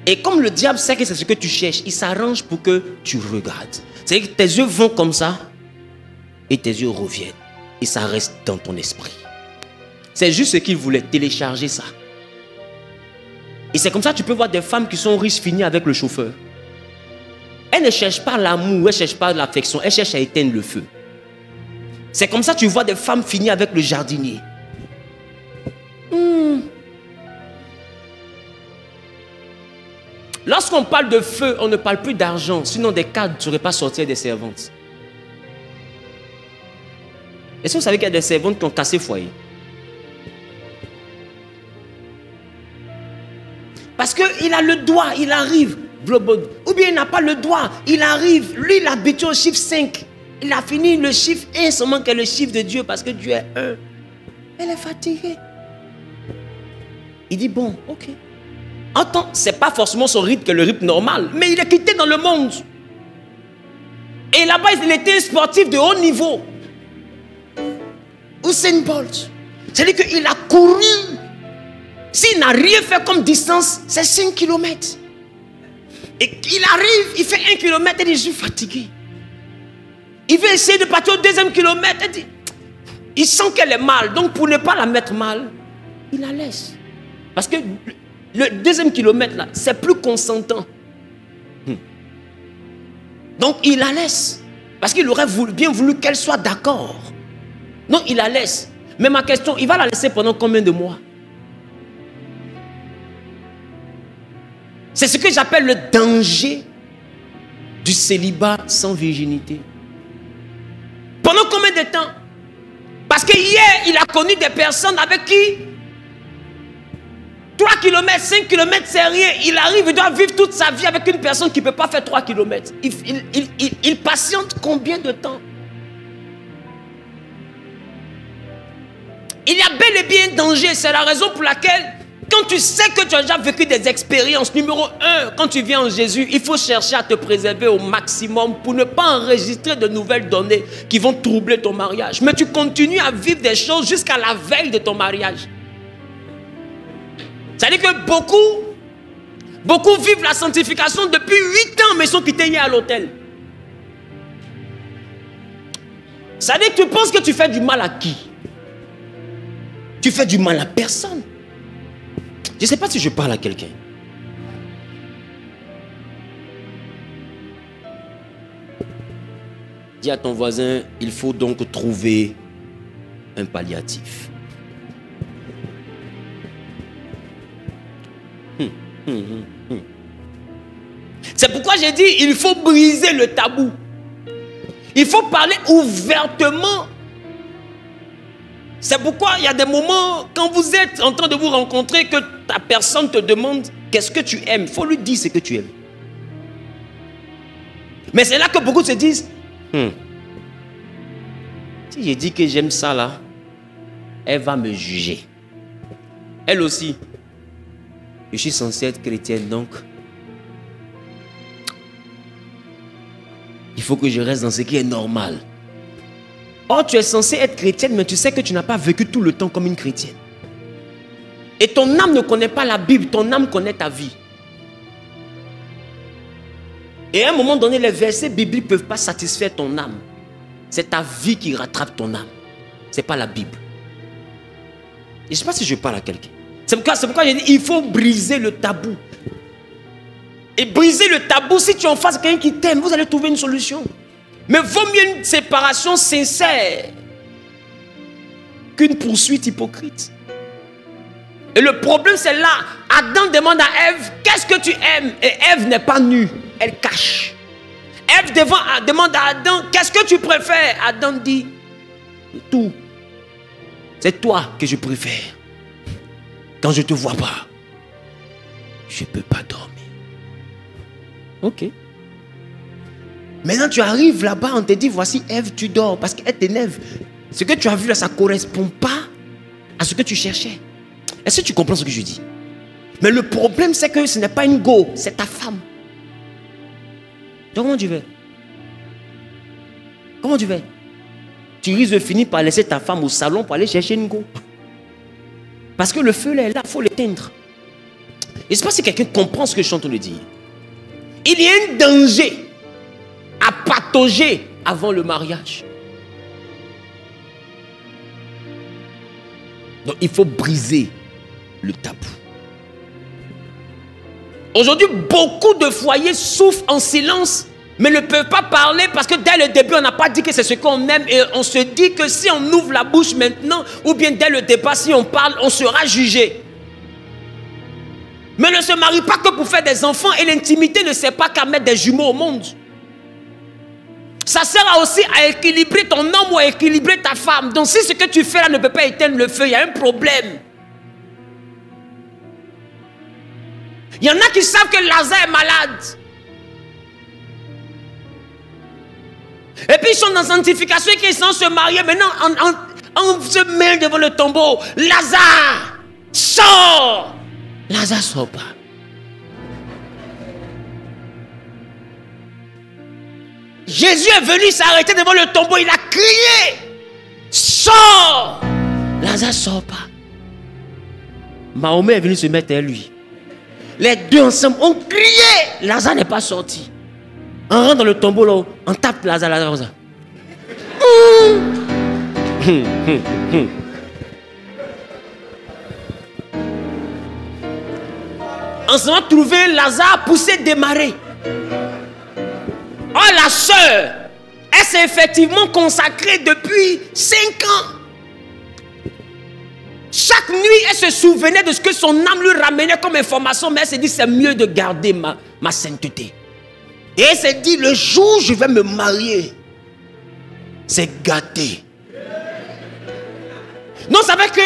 Et comme le diable sait que c'est ce que tu cherches, il s'arrange pour que tu regardes. C'est-à-dire que tes yeux vont comme ça et tes yeux reviennent. Et ça reste dans ton esprit. C'est juste ce qu'il voulait, télécharger ça. Et c'est comme ça que tu peux voir des femmes qui sont riches finir avec le chauffeur. Elles ne cherchent pas l'amour, elles ne cherchent pas l'affection, elles cherchent à éteindre le feu. C'est comme ça que tu vois des femmes finir avec le jardinier. Lorsqu'on parle de feu, on ne parle plus d'argent. Sinon, des cadres ne seraient pas sortis des servantes. Est-ce que vous savez qu'il y a des servantes qui ont cassé le foyer? Parce qu'il a le doigt, il arrive. Ou bien il n'a pas le doigt, il arrive. Lui, il a habitué au chiffre 5. Il a fini le chiffre 1 seulement que le chiffre de Dieu parce que Dieu est 1. Elle est fatiguée. Il dit bon, ok. Attends, ce n'est pas forcément son rythme que le rythme normal, mais il est quitté dans le monde. Et là-bas, il était un sportif de haut niveau. Usain Bolt. C'est-à-dire qu'il a couru. S'il n'a rien fait comme distance, c'est 5 km. Et il arrive, il fait 1 km et il dit, je suis fatigué. Il veut essayer de partir au 2e kilomètre. Il sent qu'elle est mal. Donc pour ne pas la mettre mal, il la laisse. Parce que le 2e kilomètre là, c'est plus consentant. Donc il la laisse. Parce qu'il aurait bien voulu qu'elle soit d'accord. Donc il la laisse. Mais ma question, il va la laisser pendant combien de mois? C'est ce que j'appelle le danger du célibat sans virginité. Pendant combien de temps? Parce que hier, il a connu des personnes avec qui 3 km, 5 km, c'est rien. Il arrive, il doit vivre toute sa vie avec une personne qui ne peut pas faire 3 km. Il patiente combien de temps? Il y a bel et bien un danger. C'est la raison pour laquelle, quand tu sais que tu as déjà vécu des expériences, numéro 1, quand tu viens en Jésus, il faut chercher à te préserver au maximum pour ne pas enregistrer de nouvelles données qui vont troubler ton mariage. Mais tu continues à vivre des choses jusqu'à la veille de ton mariage. C'est-à-dire que beaucoup vivent la sanctification depuis 8 ans, mais sont quittés hier à l'hôtel. C'est-à-dire que tu penses que tu fais du mal à qui? Tu fais du mal à personne. Je ne sais pas si je parle à quelqu'un. Dis à ton voisin, il faut donc trouver un palliatif. C'est pourquoi j'ai dit, il faut briser le tabou. Il faut parler ouvertement. C'est pourquoi il y a des moments, quand vous êtes en train de vous rencontrer, que ta personne te demande qu'est-ce que tu aimes. Il faut lui dire ce que tu aimes. Mais c'est là que beaucoup se disent, si j'ai dit que j'aime ça là, elle va me juger. Elle aussi. Je suis censé être chrétienne, donc il faut que je reste dans ce qui est normal. Or, tu es censé être chrétienne, mais tu sais que tu n'as pas vécu tout le temps comme une chrétienne. Et ton âme ne connaît pas la Bible, ton âme connaît ta vie. Et à un moment donné, les versets bibliques ne peuvent pas satisfaire ton âme. C'est ta vie qui rattrape ton âme. Ce n'est pas la Bible. Et je ne sais pas si je parle à quelqu'un. C'est pourquoi j'ai dit, il faut briser le tabou. Et briser le tabou, si tu es en face de quelqu'un qui t'aime, vous allez trouver une solution. Mais vaut mieux une séparation sincère qu'une poursuite hypocrite. Et le problème, c'est là. Adam demande à Ève, qu'est-ce que tu aimes? Et Ève n'est pas nue, elle cache. Ève demande à Adam, qu'est-ce que tu préfères? Adam dit, tout. C'est toi que je préfère. Quand je ne te vois pas, je ne peux pas dormir. Ok. Maintenant, tu arrives là-bas, on te dit, voici Ève, tu dors, parce qu'elle t'énerve. Ce que tu as vu là, ça ne correspond pas à ce que tu cherchais. Est-ce que tu comprends ce que je dis? Mais le problème, c'est que ce n'est pas une go, c'est ta femme. Donc, comment tu fais? Comment tu fais? Tu risques de finir par laisser ta femme au salon pour aller chercher une go. Parce que le feu là est là, il faut l'éteindre. Et je ne sais pas si quelqu'un comprend ce que je suis en train de dire. Il y a un danger à patauger avant le mariage. Donc il faut briser le tabou. Aujourd'hui, beaucoup de foyers souffrent en silence, mais ne peuvent pas parler parce que dès le début, on n'a pas dit que c'est ce qu'on aime et on se dit que si on ouvre la bouche maintenant, ou bien dès le départ, si on parle, on sera jugé. Mais ne se marie pas que pour faire des enfants et l'intimité ne sert pas qu'à mettre des jumeaux au monde. Ça sert aussi à équilibrer ton homme ou à équilibrer ta femme. Donc si ce que tu fais là ne peut pas éteindre le feu, il y a un problème. Il y en a qui savent que Lazare est malade. Et puis ils sont dans sanctification et qu'ils sont se marier. Maintenant, on se met devant le tombeau. Lazare, sors! Lazare sort pas. Jésus est venu s'arrêter devant le tombeau. Il a crié. Sors! Lazare sort pas. Mahomet est venu se mettre à lui. Les deux ensemble ont crié. Lazare n'est pas sorti. On rentre dans le tombeau là. On tape Lazare. Lazare. En se trouvé Lazare poussé démarrer. Oh, la sœur, elle s'est effectivement consacrée depuis 5 ans. Chaque nuit, elle se souvenait de ce que son âme lui ramenait comme information, mais elle s'est dit, c'est mieux de garder ma sainteté. Et elle s'est dit, le jour où je vais me marier, c'est gâté. Non, ça veut que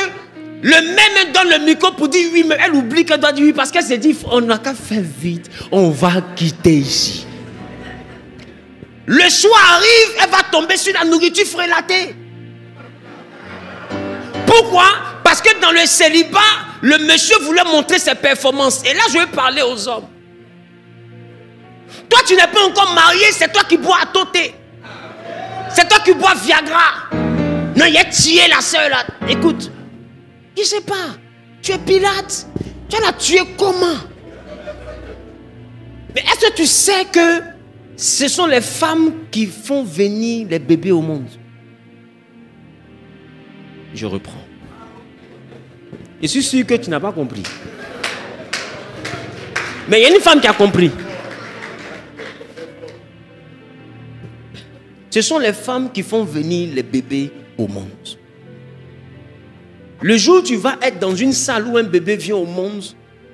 le même donne le micro pour dire oui, mais elle oublie qu'elle doit dire oui, parce qu'elle s'est dit, on n'a qu'à faire vite, on va quitter ici. Le soir arrive, elle va tomber sur la nourriture frélatée. Pourquoi? Parce que dans le célibat, le monsieur voulait montrer ses performances. Et là, je vais parler aux hommes. Toi, tu n'es pas encore marié, c'est toi qui bois à tôté. C'est toi qui bois Viagra. Non, il a tué la soeur là. Écoute, je ne sais pas. Tu es Pilate. Tu l'as tué comment? Mais est-ce que tu sais que ce sont les femmes qui font venir les bébés au monde? Je reprends. Je suis sûr que tu n'as pas compris. Mais il y a une femme qui a compris. Ce sont les femmes qui font venir les bébés au monde. Le jour où tu vas être dans une salle où un bébé vient au monde,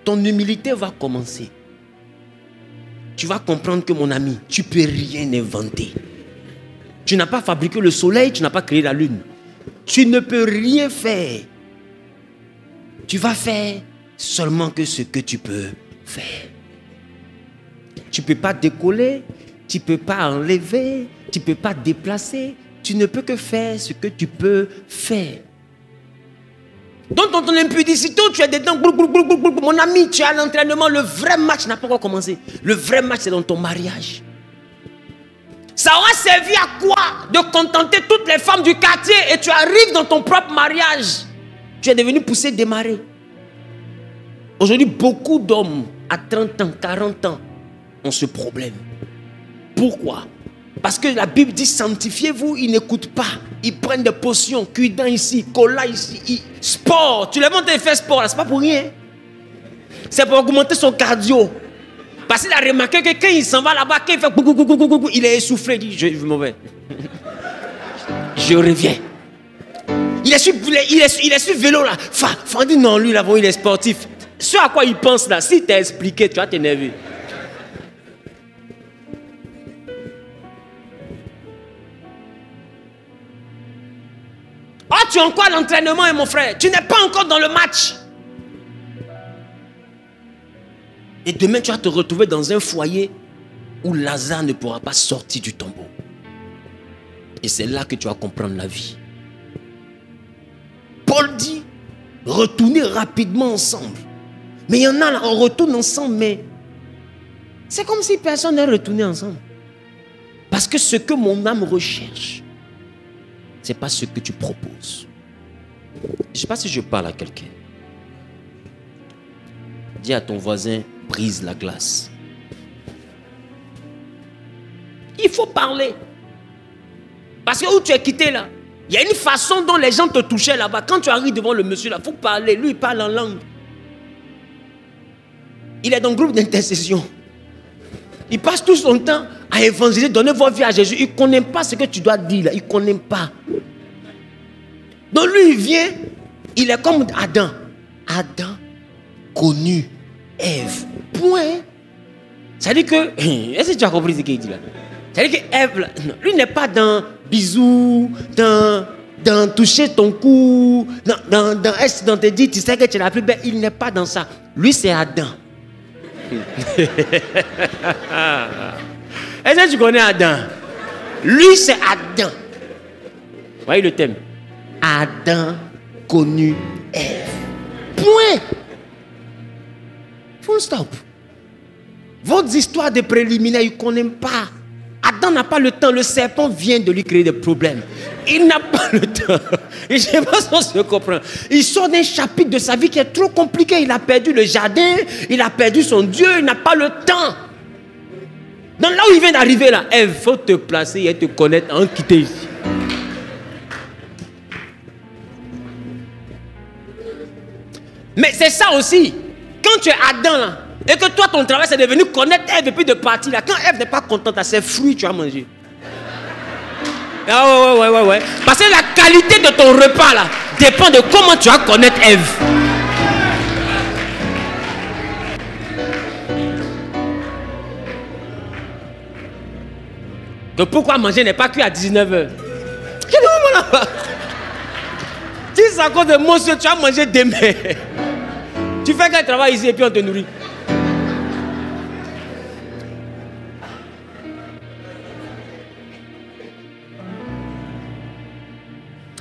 ton humilité va commencer. Tu vas comprendre que mon ami, tu ne peux rien inventer. Tu n'as pas fabriqué le soleil, tu n'as pas créé la lune. Tu ne peux rien faire. Tu vas faire seulement que ce que tu peux faire. Tu ne peux pas décoller, tu ne peux pas enlever, tu ne peux pas déplacer. Tu ne peux que faire ce que tu peux faire. Donc dans ton impudicité, tu es dedans. Mon ami, tu es à l'entraînement. Le vrai match n'a pas encore commencé. Le vrai match, c'est dans ton mariage. Ça aura servi à quoi de contenter toutes les femmes du quartier et tu arrives dans ton propre mariage. Tu es devenu poussé démarrer. Aujourd'hui, beaucoup d'hommes à 30 ans, 40 ans ont ce problème. Pourquoi? Parce que la Bible dit sanctifiez-vous, ils n'écoutent pas. Ils prennent des potions, cuidant ici, cola ici, sport. Tu les montres et fais sport, là, c'est pas pour rien. C'est pour augmenter son cardio. Parce qu'il a remarqué que quand il s'en va là-bas, quand il fait il est essoufflé, il dit je m'en vais. Je reviens. Il est sur vélo là. Faut dire non, lui là-bas, il est sportif. Ce à quoi il pense là, si t'as expliqué, tu vas t'énerver. Oh, tu es encore à l'entraînement, mon frère. Tu n'es pas encore dans le match. Et demain, tu vas te retrouver dans un foyer où Lazare ne pourra pas sortir du tombeau. Et c'est là que tu vas comprendre la vie. Paul dit, retournez rapidement ensemble. Mais il y en a là, on retourne ensemble, mais c'est comme si personne n'est retourné ensemble. Parce que ce que mon âme recherche, ce n'est pas ce que tu proposes. Je ne sais pas si je parle à quelqu'un. Dis à ton voisin, brise la glace. Il faut parler. Parce que où tu es quitté là, il y a une façon dont les gens te touchaient là-bas. Quand tu arrives devant le monsieur là, il faut parler. Lui, il parle en langue. Il est dans le groupe d'intercession. Il passe tout son temps à évangéliser, donner votre vie à Jésus. Il ne connaît pas ce que tu dois dire là. Il ne connaît pas. Donc lui, il vient, il est comme Adam. Adam connu Ève. Point. Ça veut dire que... Est-ce que tu as compris ce qu'il dit là? Ça veut dire que Ève, lui n'est pas dans bisous, dans toucher ton cou, dans te dire, tu sais que tu es la plus belle. Il n'est pas dans ça. Lui, c'est Adam. Est-ce que tu connais Adam? Lui, c'est Adam. Voyez le thème. Adam connu Ève. Point. Full stop. Votre histoire de préliminaire, il ne connaît pas. Adam n'a pas le temps. Le serpent vient de lui créer des problèmes. Il n'a pas le temps. Et je ne sais pas si on se comprend. Il sort d'un chapitre de sa vie qui est trop compliqué. Il a perdu le jardin. Il a perdu son Dieu. Il n'a pas le temps. Donc là où il vient d'arriver, là, il faut te placer et te connaître en quitter ici. Mais c'est ça aussi. Quand tu es Adam, là, et que toi, ton travail, c'est devenu connaître Ève et puis de partir là. Quand Ève n'est pas contente, c'est fruits tu as mangé. Ah ouais. Parce que la qualité de ton repas là dépend de comment tu vas connaître Ève. Donc pourquoi manger n'est pas cuit à 19h? Si c'est à cause de monsieur, tu vas manger demain. Tu fais quel travail ici et puis on te nourrit.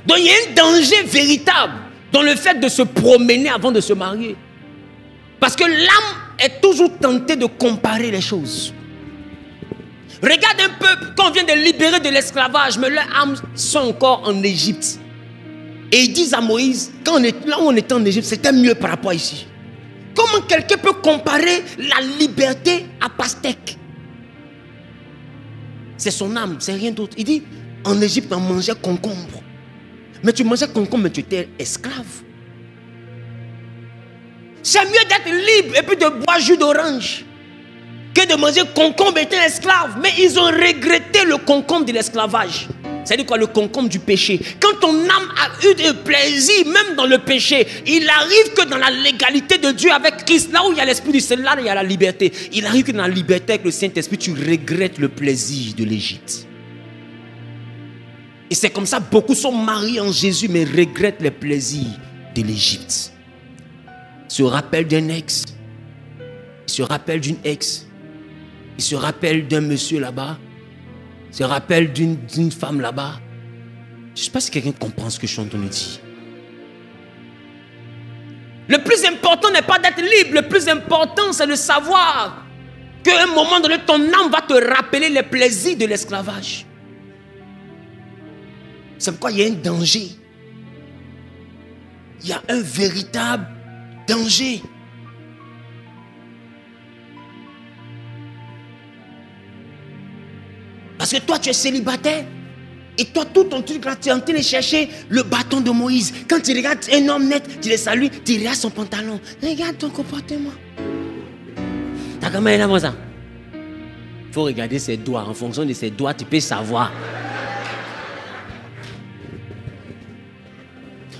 Donc il y a un danger véritable dans le fait de se promener avant de se marier. Parce que l'âme est toujours tentée de comparer les choses. Regarde un peuple, quand on vient de libérer de l'esclavage, mais leurs âmes sont encore en Égypte. Et ils disent à Moïse, là où on était en Égypte, c'était mieux par rapport à ici. Comment quelqu'un peut comparer la liberté à pastèque? C'est son âme, c'est rien d'autre. Il dit, en Égypte, on mangeait concombre. Mais tu mangeais concombre, mais tu étais esclave. C'est mieux d'être libre et puis de boire jus d'orange que de manger concombre et être esclave. Mais ils ont regretté le concombre de l'esclavage. C'est-à-dire quoi? Le concombre du péché. Quand ton âme a eu de plaisir, même dans le péché, il arrive que dans la légalité de Dieu avec Christ, là où il y a l'Esprit du Seigneur, là il y a la liberté. Il arrive que dans la liberté avec le Saint-Esprit, tu regrettes le plaisir de l'Égypte. Et c'est comme ça, beaucoup sont mariés en Jésus, mais regrettent les plaisirs de l'Égypte. Ils se rappellent d'un ex. Ils se rappellent d'une ex. Ils se rappellent d'un monsieur là-bas. Ils se rappellent d'une femme là-bas. Je ne sais pas si quelqu'un comprend ce que je suis en train de dire. Le plus important n'est pas d'être libre. Le plus important, c'est de savoir qu'à un moment donné, ton âme va te rappeler les plaisirs de l'esclavage. C'est pourquoi il y a un danger. Il y a un véritable danger. Parce que toi, tu es célibataire. Et toi, tout ton truc là, tu es en train de chercher le bâton de Moïse. Quand tu regardes un homme net, tu le salues, tu regardes son pantalon. Regarde ton comportement. T'as comment il a ça? Il faut regarder ses doigts. En fonction de ses doigts, tu peux savoir.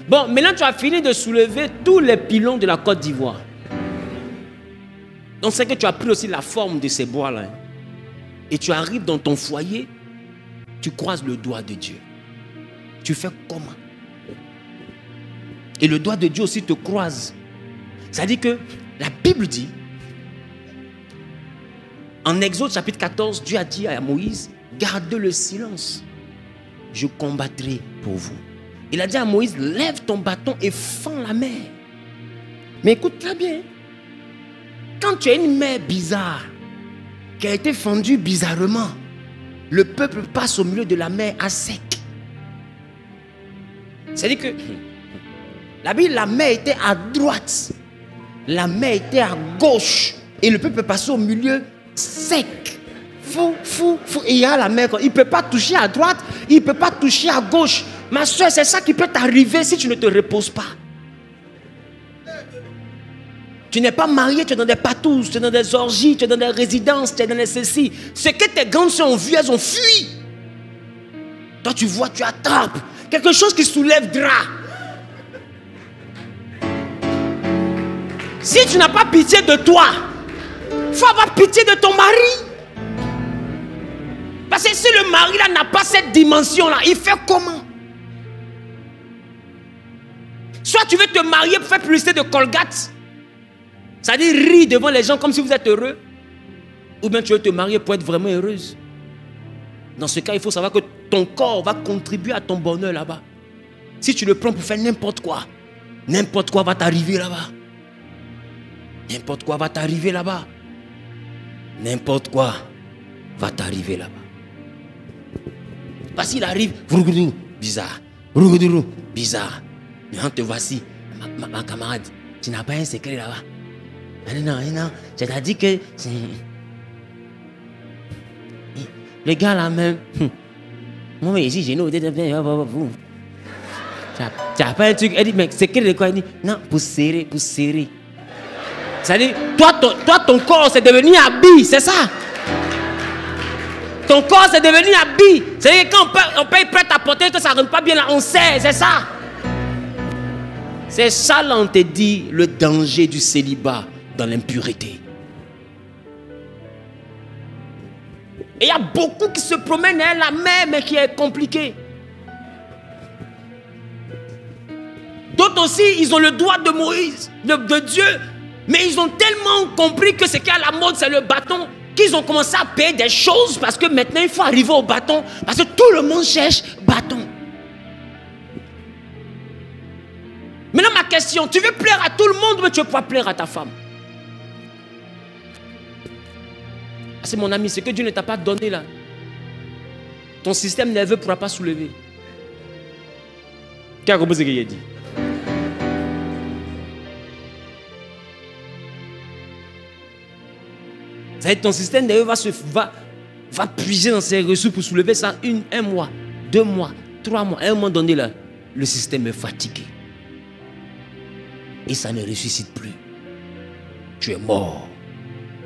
Bon, maintenant tu as fini de soulever tous les pilons de la Côte d'Ivoire. Donc c'est que tu as pris aussi la forme de ces bois-là. Et tu arrives dans ton foyer, tu croises le doigt de Dieu. Tu fais comment? Et le doigt de Dieu aussi te croise. C'est-à-dire que la Bible dit, en Exode chapitre 14, Dieu a dit à Moïse, gardez le silence, je combattrai pour vous. Il a dit à Moïse, lève ton bâton et fends la mer. Mais écoute très bien, quand tu as une mer bizarre, qui a été fendue bizarrement, le peuple passe au milieu de la mer à sec. C'est-à-dire que la Bible, la mer était à droite, la mer était à gauche, et le peuple passait au milieu sec. Et il y a la mer, il ne peut pas toucher à droite, il ne peut pas toucher à gauche. Ma soeur, c'est ça qui peut t'arriver si tu ne te reposes pas. Tu n'es pas marié, tu es dans des patous, tu es dans des orgies, tu es dans des résidences, tu es dans des ceci. Ce que tes grandes soeurs ont vu, elles ont fui. Toi, tu vois, tu attrapes quelque chose qui soulèvera. Si tu n'as pas pitié de toi, il faut avoir pitié de ton mari. Parce que si le mari là n'a pas cette dimension-là, il fait comment? Soit tu veux te marier pour faire publicité de Colgate, c'est-à-dire rire devant les gens comme si vous êtes heureux, ou bien tu veux te marier pour être vraiment heureuse. Dans ce cas, il faut savoir que ton corps va contribuer à ton bonheur là-bas. Si tu le prends pour faire n'importe quoi va t'arriver là-bas. N'importe quoi va t'arriver là-bas. N'importe quoi va t'arriver là-bas. Parce qu'il arrive, bizarre, bizarre. Maintenant te voici, ma camarade, tu n'as pas un secret là-bas. Non, c'est-à-dire que le gars là même, moi ici j'ai nous, tu n'as pas un truc, elle dit, mais secret de quoi? Elle dit, non, pour serrer. C'est-à-dire, toi, ton corps, c'est devenu habit, c'est ça. Ton corps, c'est devenu habit. C'est-à-dire, quand on peut être prêt à porter, que ça ne rentre pas bien là, on sait, c'est ça. C'est ça, là, on te dit, le danger du célibat dans l'impureté. Et il y a beaucoup qui se promènent à la mer, mais qui est compliqué. D'autres aussi, ils ont le doigt de Moïse, de Dieu. Mais ils ont tellement compris que ce qui est à la mode, c'est le bâton, qu'ils ont commencé à payer des choses parce que maintenant, il faut arriver au bâton. Parce que tout le monde cherche bâton. Maintenant, ma question, tu veux plaire à tout le monde, mais tu ne veux pas plaire à ta femme. C'est mon ami, ce que Dieu ne t'a pas donné là. Ton système nerveux ne pourra pas soulever. Qui a compris ce qu'il a dit? C'est-à-dire ton système nerveux va puiser dans ses ressources pour soulever ça un mois, 2 mois, 3 mois. À un moment donné, là, le système est fatigué. Et ça ne ressuscite plus. Tu es mort.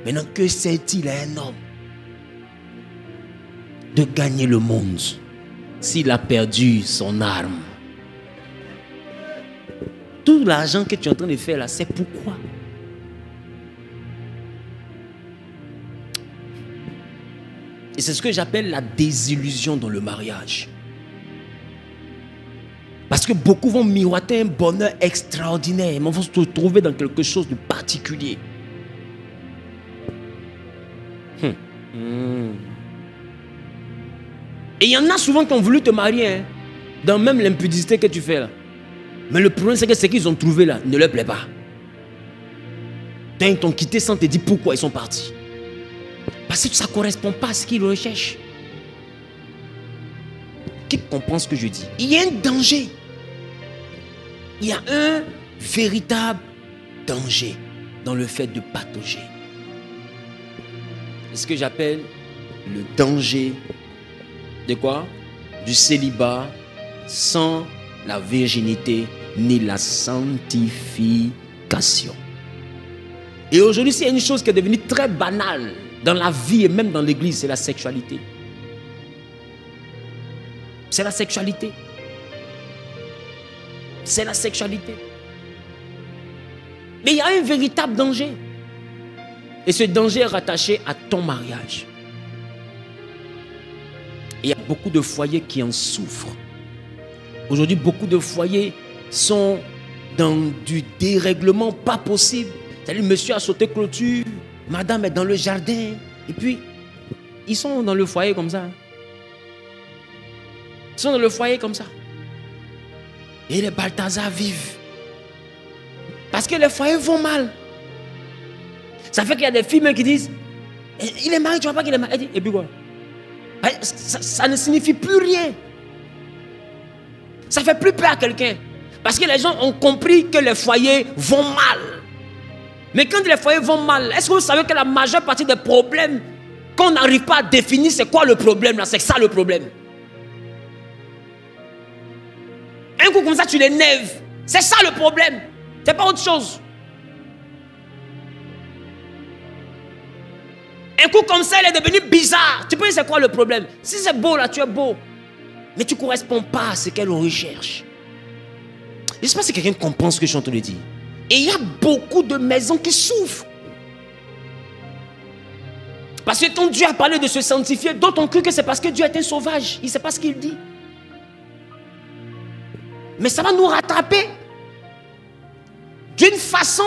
Maintenant, que sert-il à un homme de gagner le monde s'il a perdu son âme? Tout l'argent que tu es en train de faire là, c'est pourquoi? Et c'est ce que j'appelle la désillusion dans le mariage. Parce que beaucoup vont miroiter un bonheur extraordinaire, mais vont se retrouver dans quelque chose de particulier. Et il y en a souvent qui ont voulu te marier, hein, dans même l'impudicité que tu fais là. Mais le problème, c'est que ce qu'ils ont trouvé là ne leur plaît pas. Ils t'ont quitté sans te dire pourquoi ils sont partis. Parce que ça ne correspond pas à ce qu'ils recherchent. Qui comprend ce que je dis? Il y a un danger. Il y a un véritable danger dans le fait de patauger. C'est ce que j'appelle le danger de quoi? Du célibat sans la virginité ni la sanctification. Et aujourd'hui, c'est une chose qui est devenue très banale dans la vie et même dans l'église, c'est la sexualité. C'est la sexualité. C'est la sexualité. Mais il y a un véritable danger. Et ce danger est rattaché à ton mariage. Et il y a beaucoup de foyers qui en souffrent. Aujourd'hui, beaucoup de foyers sont dans du dérèglement pas possible. C'est-à-dire, monsieur a sauté clôture, madame est dans le jardin. Et puis, ils sont dans le foyer comme ça. Ils sont dans le foyer comme ça. Et les Balthazar vivent. Parce que les foyers vont mal. Ça fait qu'il y a des filles même qui disent, il est marié, tu vois pas qu'il est marié. Et puis quoi? Ça ne signifie plus rien. Ça fait plus peur à quelqu'un. Parce que les gens ont compris que les foyers vont mal. Mais quand les foyers vont mal, est-ce que vous savez que la majeure partie des problèmes qu'on n'arrive pas à définir, c'est quoi le problème là? C'est ça le problème. Un coup comme ça, tu l'énerves. C'est ça le problème. C'est pas autre chose. coup, comme ça, elle est devenue bizarre. Tu peux dire, c'est quoi le problème? Si c'est beau, là, tu es beau. Mais tu ne corresponds pas à ce qu'elle recherche. Je ne sais pas si quelqu'un comprend ce que je suis en train de dire. Et il y a beaucoup de maisons qui souffrent. Parce que quand Dieu a parlé de se sanctifier, d'autres ont cru que c'est parce que Dieu est un sauvage. Il ne sait pas ce qu'il dit. Mais ça va nous rattraper d'une façon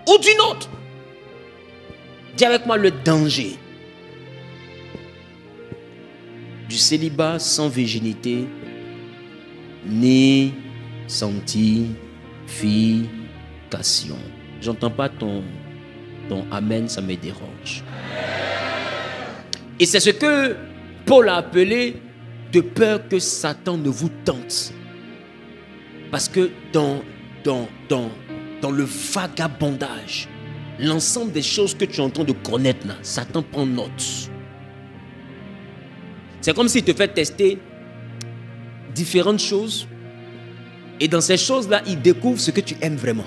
ou d'une autre. Dis avec moi le danger du célibat sans virginité ni sanctification. J'entends pas ton amen, ça me dérange. Et c'est ce que Paul a appelé de peur que Satan ne vous tente. Parce que dans le vagabondage, l'ensemble des choses que tu es en train de connaître là, Satan prend note. C'est comme s'il te fait tester différentes choses. Et dans ces choses-là, il découvre ce que tu aimes vraiment.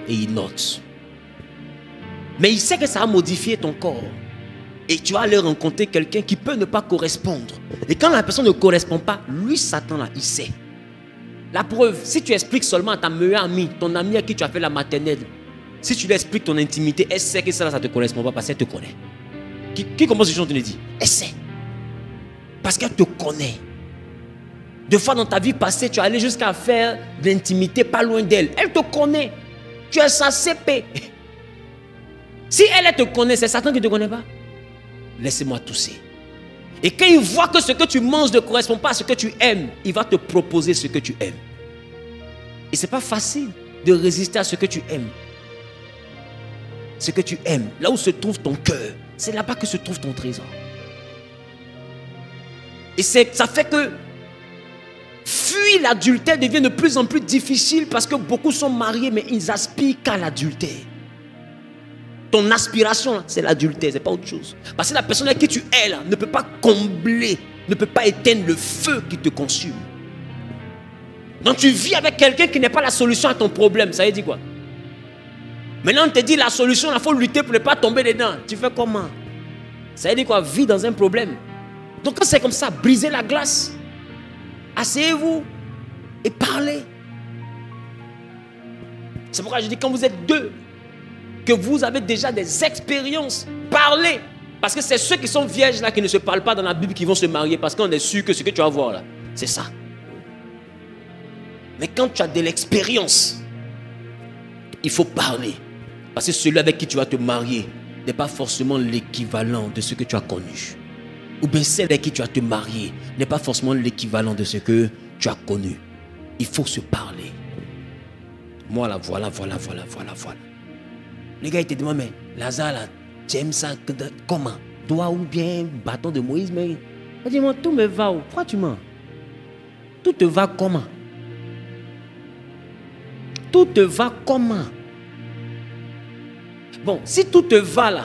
Et il note. Mais il sait que ça a modifié ton corps. Et tu vas aller rencontrer quelqu'un qui peut ne pas correspondre. Et quand la personne ne correspond pas, lui, Satan, là, il sait. La preuve, si tu expliques seulement à ta meilleure amie, ton amie à qui tu as fait la maternelle, si tu lui expliques ton intimité, elle sait que ça ne te correspond pas parce qu'elle te connaît. Qui commence ce que je te dis? Elle sait. Parce qu'elle te connaît. Deux fois dans ta vie passée, tu es allé jusqu'à faire de l'intimité pas loin d'elle. Elle te connaît. Tu es sa CP. Si elle te connaît, c'est Satan qui ne te connaît pas. Laissez-moi tousser. Et quand il voit que ce que tu manges ne correspond pas à ce que tu aimes, il va te proposer ce que tu aimes. Et ce n'est pas facile de résister à ce que tu aimes. Ce que tu aimes, là où se trouve ton cœur, c'est là-bas que se trouve ton trésor. Et ça fait que fuir l'adultère devient de plus en plus difficile parce que beaucoup sont mariés, mais ils aspirent qu'à l'adultère. Ton aspiration, c'est l'adultère, ce n'est pas autre chose. Parce que la personne à qui tu es là, ne peut pas combler, ne peut pas éteindre le feu qui te consume. Donc tu vis avec quelqu'un qui n'est pas la solution à ton problème. Ça veut dire quoi? Maintenant on te dit la solution, il faut lutter pour ne pas tomber dedans. Tu fais comment? Ça veut dire quoi? Vivre dans un problème. Donc quand c'est comme ça, brisez la glace. Asseyez-vous et parlez. C'est pourquoi je dis quand vous êtes deux, que vous avez déjà des expériences, parlez. Parce que c'est ceux qui sont vierges là qui ne se parlent pas dans la Bible qui vont se marier parce qu'on est sûr que ce que tu vas voir là, c'est ça. Mais quand tu as de l'expérience, il faut parler. Parce que celui avec qui tu vas te marier n'est pas forcément l'équivalent de ce que tu as connu. Ou bien celle avec qui tu vas te marier n'est pas forcément l'équivalent de ce que tu as connu. Il faut se parler. Moi là, voilà. Les gars, ils te demandent, mais Lazare, là, tu aimes ça comment? Doigt ou bien bâton de Moïse? Mais dis-moi, tout me va. Pourquoi tu mens? Tout te va comment? Tout te va comment? Bon, si tout te va là,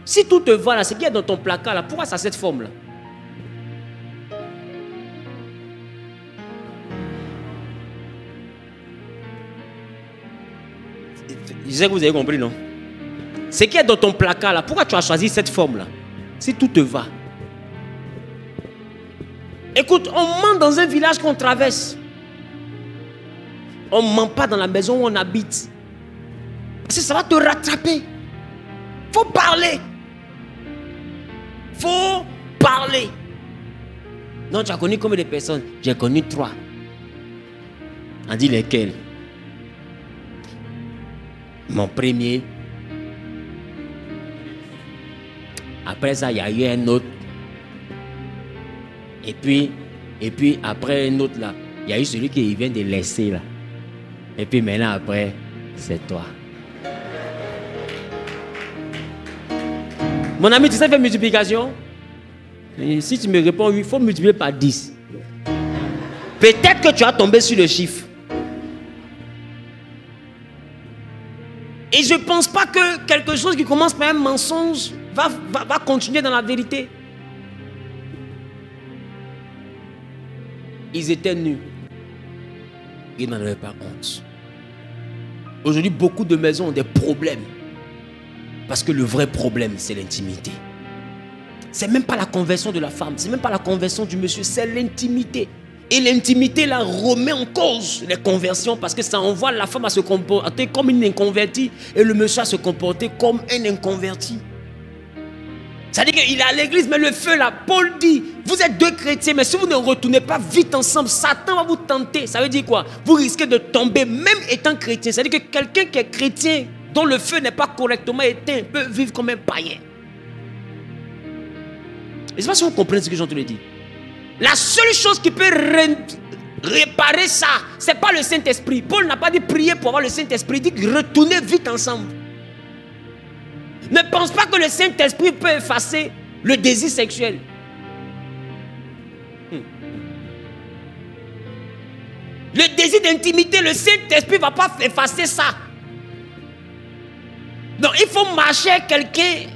si tout te va là, c'est qu'il y a dans ton placard là, pourquoi ça a cette forme là? Je sais que vous avez compris, non? Ce qui est dans ton placard là, pourquoi tu as choisi cette forme là? Si tout te va. Écoute, on ment dans un village qu'on traverse. On ne ment pas dans la maison où on habite. Parce que ça va te rattraper. Faut parler. Faut parler. Non, tu as connu combien de personnes? J'ai connu 3. On dit lesquels? Mon premier. Après ça, il y a eu un autre. Et puis après un autre là, il y a eu celui qui vient de laisser là. Et puis maintenant après, c'est toi. Mon ami, tu sais faire multiplication? Et si tu me réponds oui, il faut multiplier par 10. Peut-être que tu as tombé sur le chiffre. Et je ne pense pas que quelque chose qui commence par un mensonge va continuer dans la vérité. Ils étaient nus. Ils n'en avaient pas honte. Aujourd'hui, beaucoup de maisons ont des problèmes. Parce que le vrai problème, c'est l'intimité. C'est même pas la conversion de la femme, c'est même pas la conversion du monsieur, c'est l'intimité. Et l'intimité, là, remet en cause les conversions parce que ça envoie la femme à se comporter comme une inconvertie et le monsieur à se comporter comme un inconverti. C'est-à-dire qu'il est à l'église, mais le feu là, Paul dit, vous êtes deux chrétiens, mais si vous ne retournez pas vite ensemble, Satan va vous tenter. Ça veut dire quoi? Vous risquez de tomber même étant chrétien. C'est-à-dire que quelqu'un qui est chrétien, dont le feu n'est pas correctement éteint, peut vivre comme un païen. Je ne sais pas si vous comprenez ce que j'ai entendu dire. La seule chose qui peut réparer ça, ce n'est pas le Saint-Esprit. Paul n'a pas dit prier pour avoir le Saint-Esprit, il dit retournez vite ensemble. Ne pense pas que le Saint-Esprit peut effacer le désir sexuel. Le désir d'intimité, le Saint-Esprit ne va pas effacer ça. Donc il faut marcher avec quelqu'un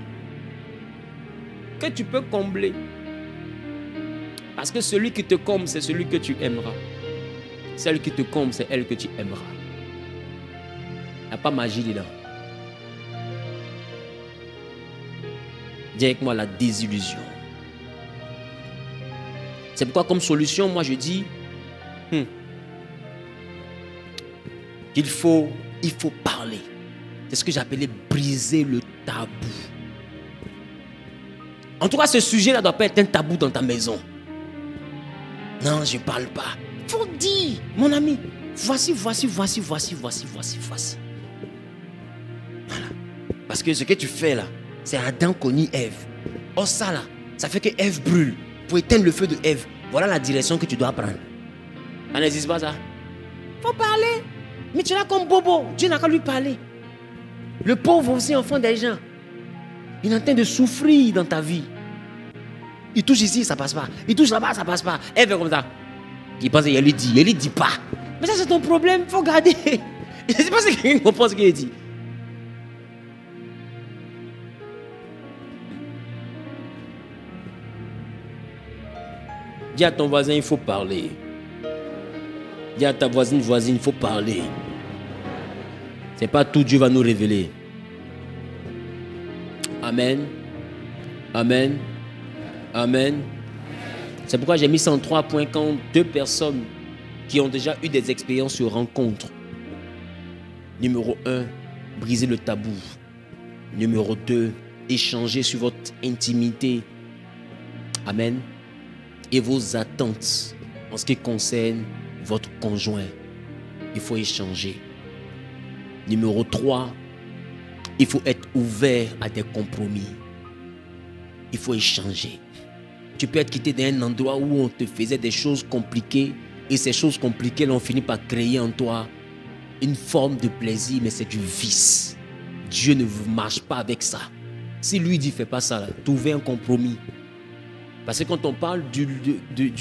que tu peux combler. Parce que celui qui te comble, c'est celui que tu aimeras. Celle qui te comble, c'est elle que tu aimeras. Il n'y a pas magie dedans. Dis avec moi la désillusion. C'est pourquoi comme solution, moi je dis qu'il faut parler. C'est ce que j'appelais briser le tabou. En tout cas, ce sujet-là ne doit pas être un tabou dans ta maison. Non, je ne parle pas. Il faut dire, mon ami, voici. Voilà. Parce que ce que tu fais là, c'est Adam connut Ève. Oh ça là, ça fait que Ève brûle. Pour éteindre le feu de Ève, voilà la direction que tu dois prendre. Ça n'existe pas ça. Il faut parler. Mais tu es là comme bobo. Dieu n'a qu'à lui parler. Le pauvre aussi, enfant des gens. Il est en train de souffrir dans ta vie. Il touche ici, ça passe pas. Il touche là-bas, ça passe pas. Elle fait comme ça. Il pense qu'elle lui dit. Elle lui dit pas. Mais ça, c'est ton problème. Il faut garder. Je ne sais pas si quelqu'un comprend ce qu'il dit. Dis à ton voisin, il faut parler. Dis à ta voisine, il faut parler. C'est pas tout Dieu va nous révéler. Amen. Amen. Amen. C'est pourquoi j'ai mis ça en 3 points quand 2 personnes qui ont déjà eu des expériences se rencontrent. Numéro 1, briser le tabou. Numéro 2, échanger sur votre intimité. Amen. Et vos attentes en ce qui concerne votre conjoint. Il faut échanger. Numéro 3, il faut être ouvert à des compromis. Il faut échanger. Tu peux être quitté d'un endroit où on te faisait des choses compliquées et ces choses compliquées l'ont fini par créer en toi une forme de plaisir, mais c'est du vice. Dieu ne marche pas avec ça. Si lui dit fais pas ça, trouver un compromis. Parce que quand on parle du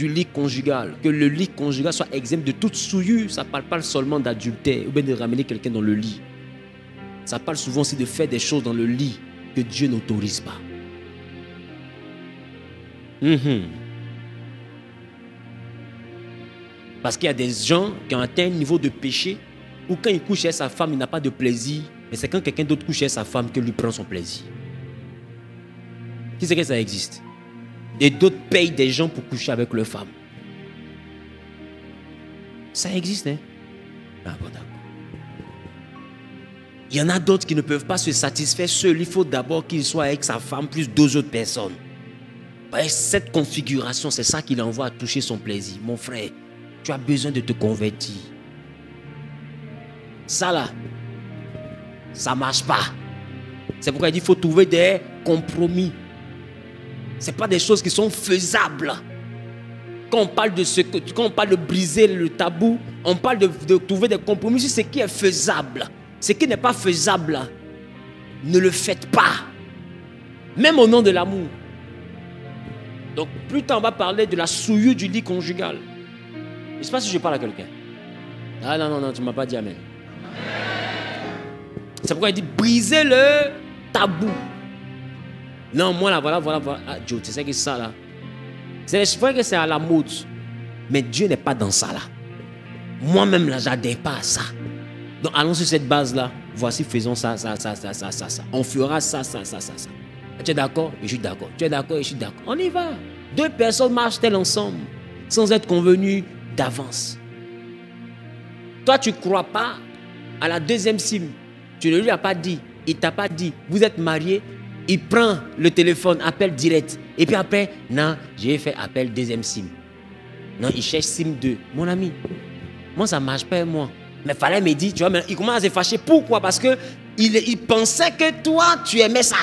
lit conjugal, que le lit conjugal soit exempt de toute souillure, ça ne parle pas seulement d'adultère ou bien de ramener quelqu'un dans le lit. Ça parle souvent aussi de faire des choses dans le lit que Dieu n'autorise pas. Parce qu'il y a des gens qui ont atteint un niveau de péché où quand il couche avec sa femme, il n'a pas de plaisir. Mais c'est quand quelqu'un d'autre couche avec sa femme que lui prend son plaisir. Qui sait que ça existe? Et d'autres payent des gens pour coucher avec leurs femmes. Ça existe, hein? Ah bon, d'accord. Il y en a d'autres qui ne peuvent pas se satisfaire seuls. Il faut d'abord qu'il soit avec sa femme plus 2 autres personnes. Cette configuration, c'est ça qui l'envoie à toucher son plaisir. Mon frère, tu as besoin de te convertir. Ça là, ça ne marche pas. C'est pourquoi il dit qu'il faut trouver des compromis. Ce n'est pas des choses qui sont faisables. Quand on parle de briser le tabou, on parle de trouver des compromis sur ce qui est faisable. Ce qui n'est pas faisable, ne le faites pas. Même au nom de l'amour. Donc, plus tard, on va parler de la souillure du lit conjugal. Je ne sais pas si je parle à quelqu'un. Ah non, tu ne m'as pas dit amen. C'est pourquoi il dit briser le tabou. Non, moi là, voilà. Ah, Joe, tu sais que ça là. Je crois que c'est à la mode. Mais Dieu n'est pas dans ça là. Moi-même là, j'adhère pas à ça. Donc allons sur cette base-là. Voici, faisons ça. On fera ça. Tu es d'accord? Je suis d'accord. Tu es d'accord? Je suis d'accord. On y va. 2 personnes marchent-elles ensemble sans être convenues d'avance. Toi, tu ne crois pas à la deuxième sim. Tu ne lui as pas dit. Il ne t'a pas dit. Vous êtes mariés. Il prend le téléphone, appel direct. Et puis après, non, j'ai fait appel deuxième sim. Non, il cherche sim 2. Mon ami, moi, ça ne marche pas, moi. Mais il fallait me dire, tu vois, il commence à se fâcher. Pourquoi? Parce qu'il pensait que toi, tu aimais ça.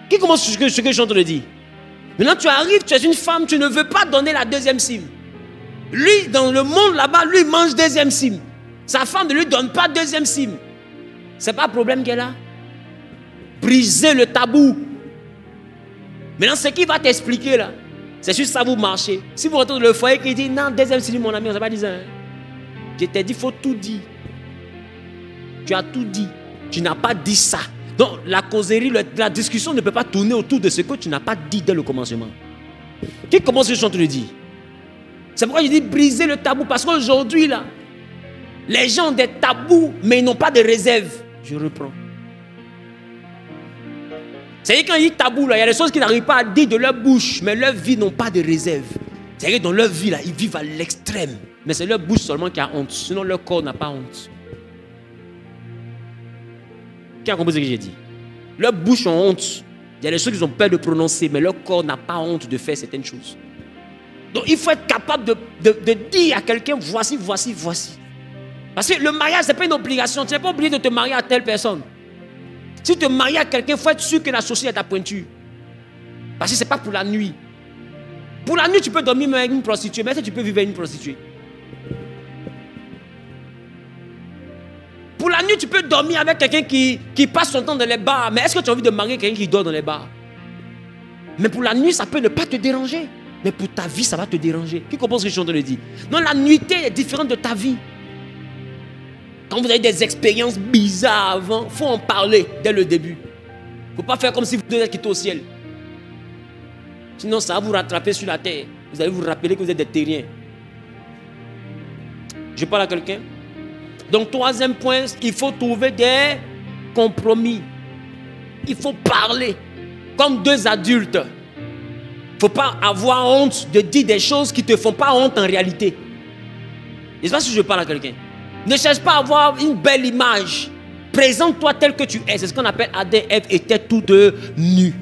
Qui commence ce que je suis en train de dire? Maintenant, tu arrives, tu es une femme, tu ne veux pas donner la deuxième sim. Lui, dans le monde là-bas, lui, il mange deuxième sim. Sa femme ne lui donne pas deuxième sim. C'est pas un problème qu'elle a. Briser le tabou. Maintenant, ce qui va t'expliquer là, c'est juste ça vous marchez. Si vous rentrez dans le foyer qui dit non, deuxième sim, mon ami, on ne sait pas dire ça. Je t'ai dit, il faut tout dire. Tu as tout dit. Tu n'as pas dit ça. Donc, la causerie, la discussion ne peut pas tourner autour de ce que tu n'as pas dit dès le commencement. Qui commence ce que je suis en train de dire? C'est pourquoi je dis briser le tabou. Parce qu'aujourd'hui, là, les gens ont des tabous, mais ils n'ont pas de réserve. Je reprends. C'est-à-dire quand il y a tabou, là, il y a des choses qu'ils n'arrivent pas à dire de leur bouche, mais leur vie n'ont pas de réserve. C'est-à-dire que dans leur vie, là, ils vivent à l'extrême. Mais c'est leur bouche seulement qui a honte. Sinon, leur corps n'a pas honte. Qui a compris ce que j'ai dit? Leur bouche ont honte. Il y a des choses qu'ils ont peur de prononcer, mais leur corps n'a pas honte de faire certaines choses. Donc, il faut être capable de dire à quelqu'un, voici. Parce que le mariage, ce n'est pas une obligation. Tu n'es pas obligé de te marier à telle personne. Si tu te maries à quelqu'un, il faut être sûr que la chaussure est à ta pointure. Parce que ce n'est pas pour la nuit. Pour la nuit, tu peux dormir avec une prostituée, mais est-ce que tu peux vivre avec une prostituée? Pour la nuit, tu peux dormir avec quelqu'un qui passe son temps dans les bars, mais est-ce que tu as envie de marier quelqu'un qui dort dans les bars? Mais pour la nuit, ça peut ne pas te déranger. Mais pour ta vie, ça va te déranger. Qui comprend ce que je suis en train de dire? Non, la nuitée est différente de ta vie. Quand vous avez des expériences bizarres avant, il faut en parler dès le début. Il ne faut pas faire comme si vous devez quitter au ciel. Sinon, ça va vous rattraper sur la terre. Vous allez vous rappeler que vous êtes des terriens. Je parle à quelqu'un. Donc, 3e point, il faut trouver des compromis. Il faut parler comme 2 adultes. Il ne faut pas avoir honte de dire des choses qui ne te font pas honte en réalité. Je ne sais pas si je parle à quelqu'un. Ne cherche pas à avoir une belle image. Présente-toi tel que tu es. C'est ce qu'on appelle Adam et Ève étaient tous deux nus.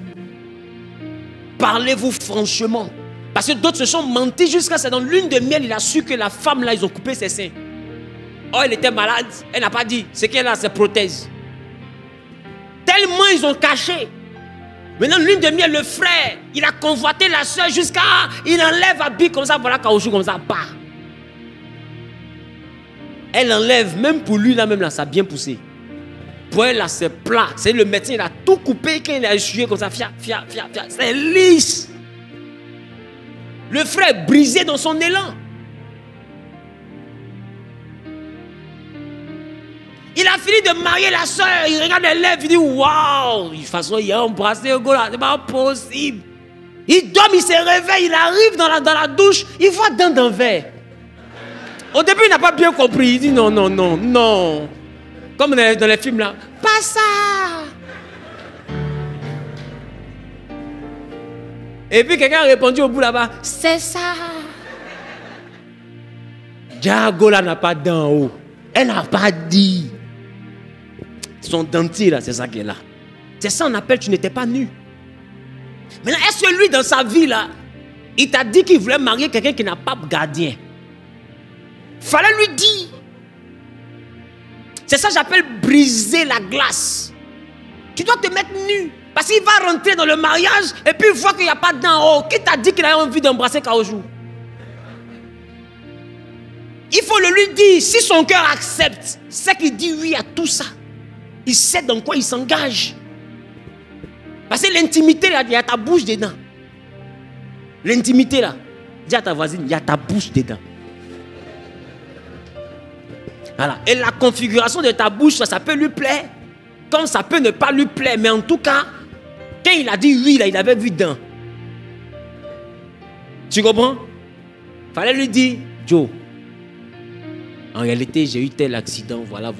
Parlez-vous franchement. Parce que d'autres se sont mentis jusqu'à ce que dans lune de miel, il a su que la femme là, ils ont coupé ses seins. Oh, elle était malade. Elle n'a pas dit. Ce qu'elle a, c'est prothèse. Tellement ils ont caché. Maintenant, lune de miel, le frère, il a convoité la soeur jusqu'à... Il enlève habit comme ça, voilà, caoutchouc comme ça, bah. Elle enlève, même pour lui, là, même là, ça a bien poussé. Pour elle, là, c'est plat. C'est le médecin, il a tout coupé, quand il a essuyé comme ça, c'est lisse. Le frère est brisé dans son élan. Il a fini de marier la soeur, il regarde les lèvres, il dit waouh, de toute façon, il a embrassé le gars là, c'est pas possible. Il dort, il se réveille, il arrive dans la douche, il voit dans un verre. Au début, il n'a pas bien compris, il dit non. Comme dans les films là, pas ça. Et puis quelqu'un a répondu au bout là-bas, c'est ça. Diago là n'a pas d'en haut. Elle n'a pas dit. Son dentier là, c'est ça qui est là. C'est ça on appelle tu n'étais pas nu. Maintenant, est-ce que lui dans sa vie là, il t'a dit qu'il voulait marier quelqu'un qui n'a pas de gardien? Fallait lui dire. C'est ça que j'appelle briser la glace. Tu dois te mettre nu. Parce qu'il va rentrer dans le mariage et puis il voit qu'il n'y a pas d'en haut. Qui t'a dit qu'il a envie d'embrasser Kaoujou? Il faut le lui dire. Si son cœur accepte, c'est qu'il dit oui à tout ça. Il sait dans quoi il s'engage. Parce que l'intimité, il y a ta bouche dedans. L'intimité là, dis à ta voisine, il y a ta bouche dedans. Voilà. Et la configuration de ta bouche, ça peut lui plaire, comme ça peut ne pas lui plaire. Mais en tout cas, quand il a dit oui, là, il avait vu dedans. Tu comprends? Fallait lui dire, Joe, en réalité, j'ai eu tel accident, voilà.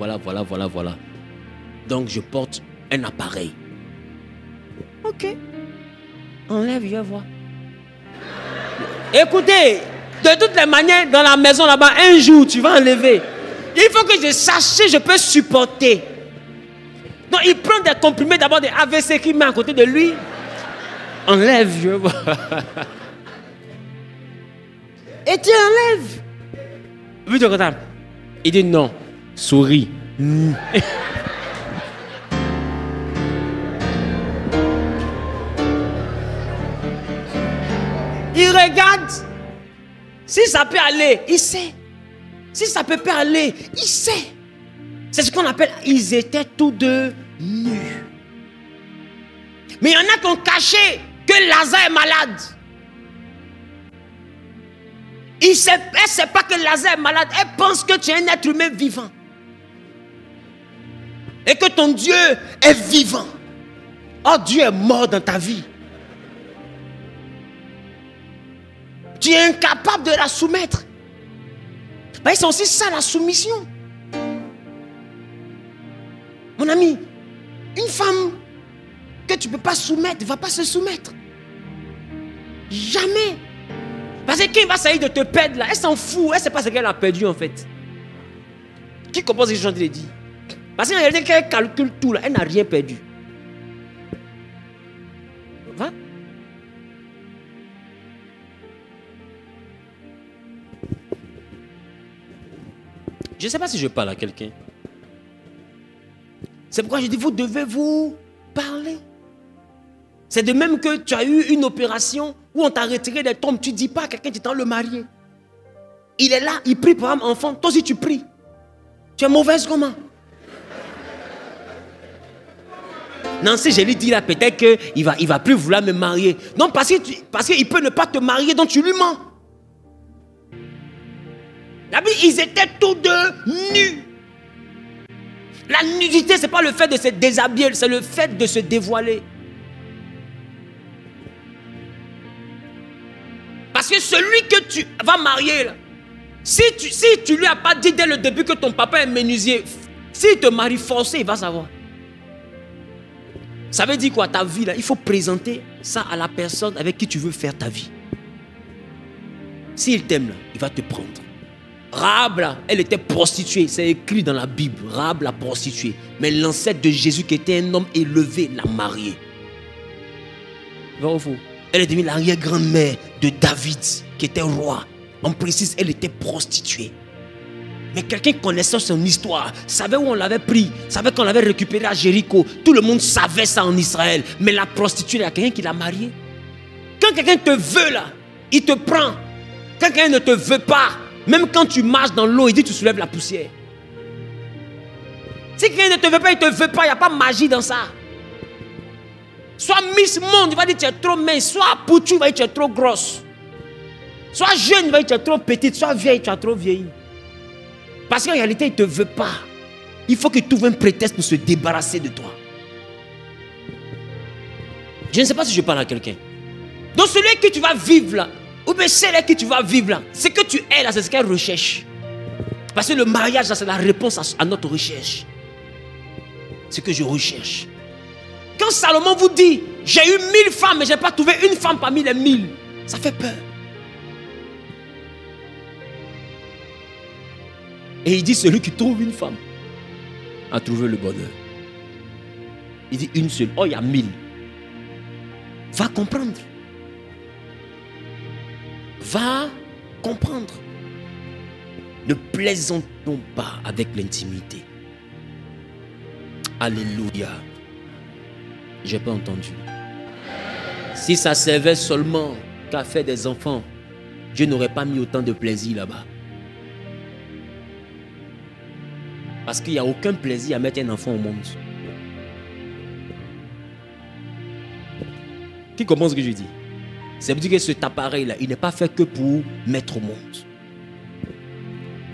Donc, je porte un appareil. Ok. Enlève, je vais voir. Écoutez, de toutes les manières, dans la maison là-bas, un jour, tu vas enlever. Il faut que je sache si je peux supporter. Donc, il prend des comprimés d'abord des AVC qu'il met à côté de lui. Enlève, je vais voir. Et tu enlèves. Vu de côté. Il dit non. Souris. Il regarde. Si ça peut aller, il sait. Si ça peut pas aller, il sait. C'est ce qu'on appelle, ils étaient tous deux nus. Mais il y en a qui ont caché que Lazare est malade. Elle ne sait pas que Lazare est malade. Elle pense que tu es un être humain vivant. Et que ton Dieu est vivant. Oh, Dieu est mort dans ta vie. Tu es incapable de la soumettre. Ben, c'est aussi ça la soumission. Mon ami, une femme que tu ne peux pas soumettre ne va pas se soumettre. Jamais. Parce que qui va essayer de te perdre là, elle s'en fout, elle ne sait pas ce qu'elle a perdu en fait. Qui compose ce que je te dis? Parce qu'en réalité, quand elle calcule tout là, elle n'a rien perdu. Va. Je ne sais pas si je parle à quelqu'un. C'est pourquoi je dis, vous devez vous parler. C'est de même que tu as eu une opération où on t'a retiré des tombes. Tu ne dis pas à quelqu'un que tu t'en le marié. Il est là, il prie pour un enfant. Toi aussi tu pries. Tu es mauvaise comment? Non, si je lui dis là, peut-être qu'il va plus vouloir me marier. Non, parce qu'il peut ne pas te marier, donc tu lui mens. La Bible, ils étaient tous deux nus. La nudité, ce n'est pas le fait de se déshabiller, c'est le fait de se dévoiler. Parce que celui que tu vas marier, là, si tu lui as pas dit dès le début que ton papa est menuisier, s'il te marie forcé, il va savoir. Ça veut dire quoi, ta vie là, il faut présenter ça à la personne avec qui tu veux faire ta vie. S'il t'aime là, il va te prendre. Rahab là, elle était prostituée, c'est écrit dans la Bible, Rahab la prostituée. Mais l'ancêtre de Jésus qui était un homme élevé l'a mariée. Vrai ou faux? Elle est devenue l'arrière-grand-mère de David qui était roi. On précise, elle était prostituée. Mais quelqu'un connaissant son histoire, savait où on l'avait pris, savait qu'on l'avait récupéré à Jéricho. Tout le monde savait ça en Israël. Mais la prostituée, il y a quelqu'un qui l'a mariée. Quand quelqu'un te veut là, il te prend. Quand quelqu'un ne te veut pas, même quand tu marches dans l'eau, il dit tu soulèves la poussière. Si quelqu'un ne te veut pas, il ne te veut pas, il n'y a pas de magie dans ça. Soit Miss Monde, il va dire tu es trop mince. Soit Poutou, il va dire tu es trop grosse. Soit jeune, il va dire tu es trop petite. Soit vieille, tu as trop vieilli. Parce qu'en réalité, il ne te veut pas. Il faut qu'il trouve un prétexte pour se débarrasser de toi. Je ne sais pas si je parle à quelqu'un. Donc celui que tu vas vivre là, ou bien celle que tu vas vivre là, ce que tu es là, c'est ce qu'elle recherche. Parce que le mariage là, c'est la réponse à notre recherche. Ce que je recherche. Quand Salomon vous dit, j'ai eu 1000 femmes, mais je n'ai pas trouvé une femme parmi les 1000, ça fait peur. Et il dit, celui qui trouve une femme a trouvé le bonheur. Il dit une seule. Oh, il y a 1000. Va comprendre. Va comprendre. Ne plaisantons pas avec l'intimité. Alléluia. J'ai pas entendu. Si ça servait seulement qu'à faire des enfants, Dieu n'aurait pas mis autant de plaisir là-bas. Parce qu'il n'y a aucun plaisir à mettre un enfant au monde. Qui comprend ce que je dis? Ça veut dire que cet appareil-là, il n'est pas fait que pour mettre au monde.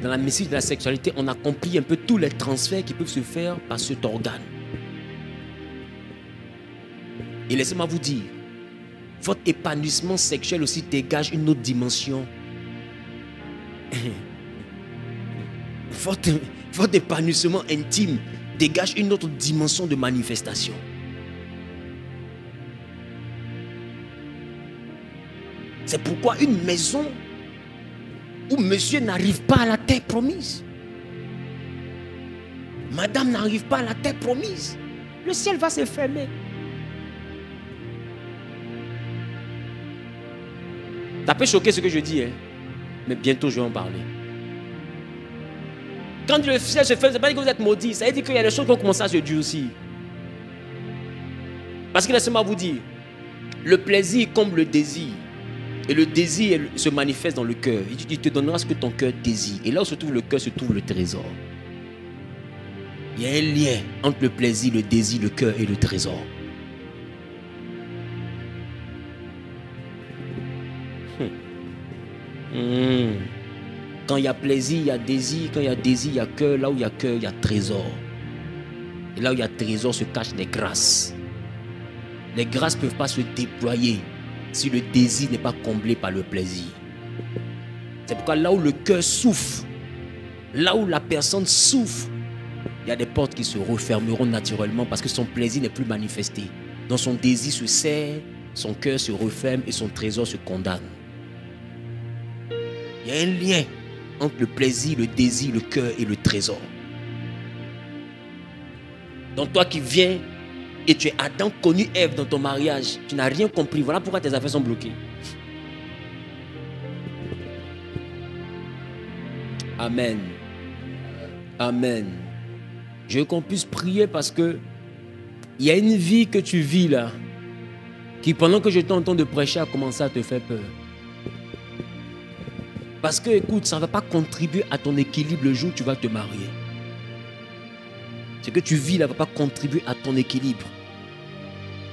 Dans la mystique de la sexualité, on a compris un peu tous les transferts qui peuvent se faire par cet organe. Et laissez-moi vous dire, votre épanouissement sexuel aussi dégage une autre dimension Votre épanouissement intime dégage une autre dimension de manifestation. C'est pourquoi une maison où monsieur n'arrive pas à la terre promise, madame n'arrive pas à la terre promise, le ciel va se fermer. Ça peut choquer ce que je dis, hein? Mais bientôt je vais en parler. Quand le ciel se ferme, ça ne veut pas dire que vous êtes maudit, ça veut dire qu'il y a des choses qui vont commencer à se durcir. Parce que laissez-moi vous dire, le plaisir comble le désir. Et le désir se manifeste dans le cœur. Il te donnera ce que ton cœur désire. Et là où se trouve le cœur, se trouve le trésor. Il y a un lien entre le plaisir, le désir, le cœur et le trésor. Quand il y a plaisir, il y a désir. Quand il y a désir, il y a cœur. Là où il y a cœur, il y a trésor. Et là où il y a trésor, se cachent les grâces. Les grâces ne peuvent pas se déployer si le désir n'est pas comblé par le plaisir. C'est pourquoi là où le cœur souffre, là où la personne souffre, il y a des portes qui se refermeront naturellement parce que son plaisir n'est plus manifesté. Donc son désir se serre, son cœur se referme et son trésor se condamne. Il y a un lien entre le plaisir, le désir, le cœur et le trésor. Donc toi qui viens et tu es Adam connu Ève dans ton mariage, tu n'as rien compris. Voilà pourquoi tes affaires sont bloquées. Amen. Amen. Je veux qu'on puisse prier parce que il y a une vie que tu vis là qui pendant que je t'entends de prêcher a commencé à te faire peur. Parce que écoute, ça ne va pas contribuer à ton équilibre le jour où tu vas te marier. Ce que tu vis là ne va pas contribuer à ton équilibre.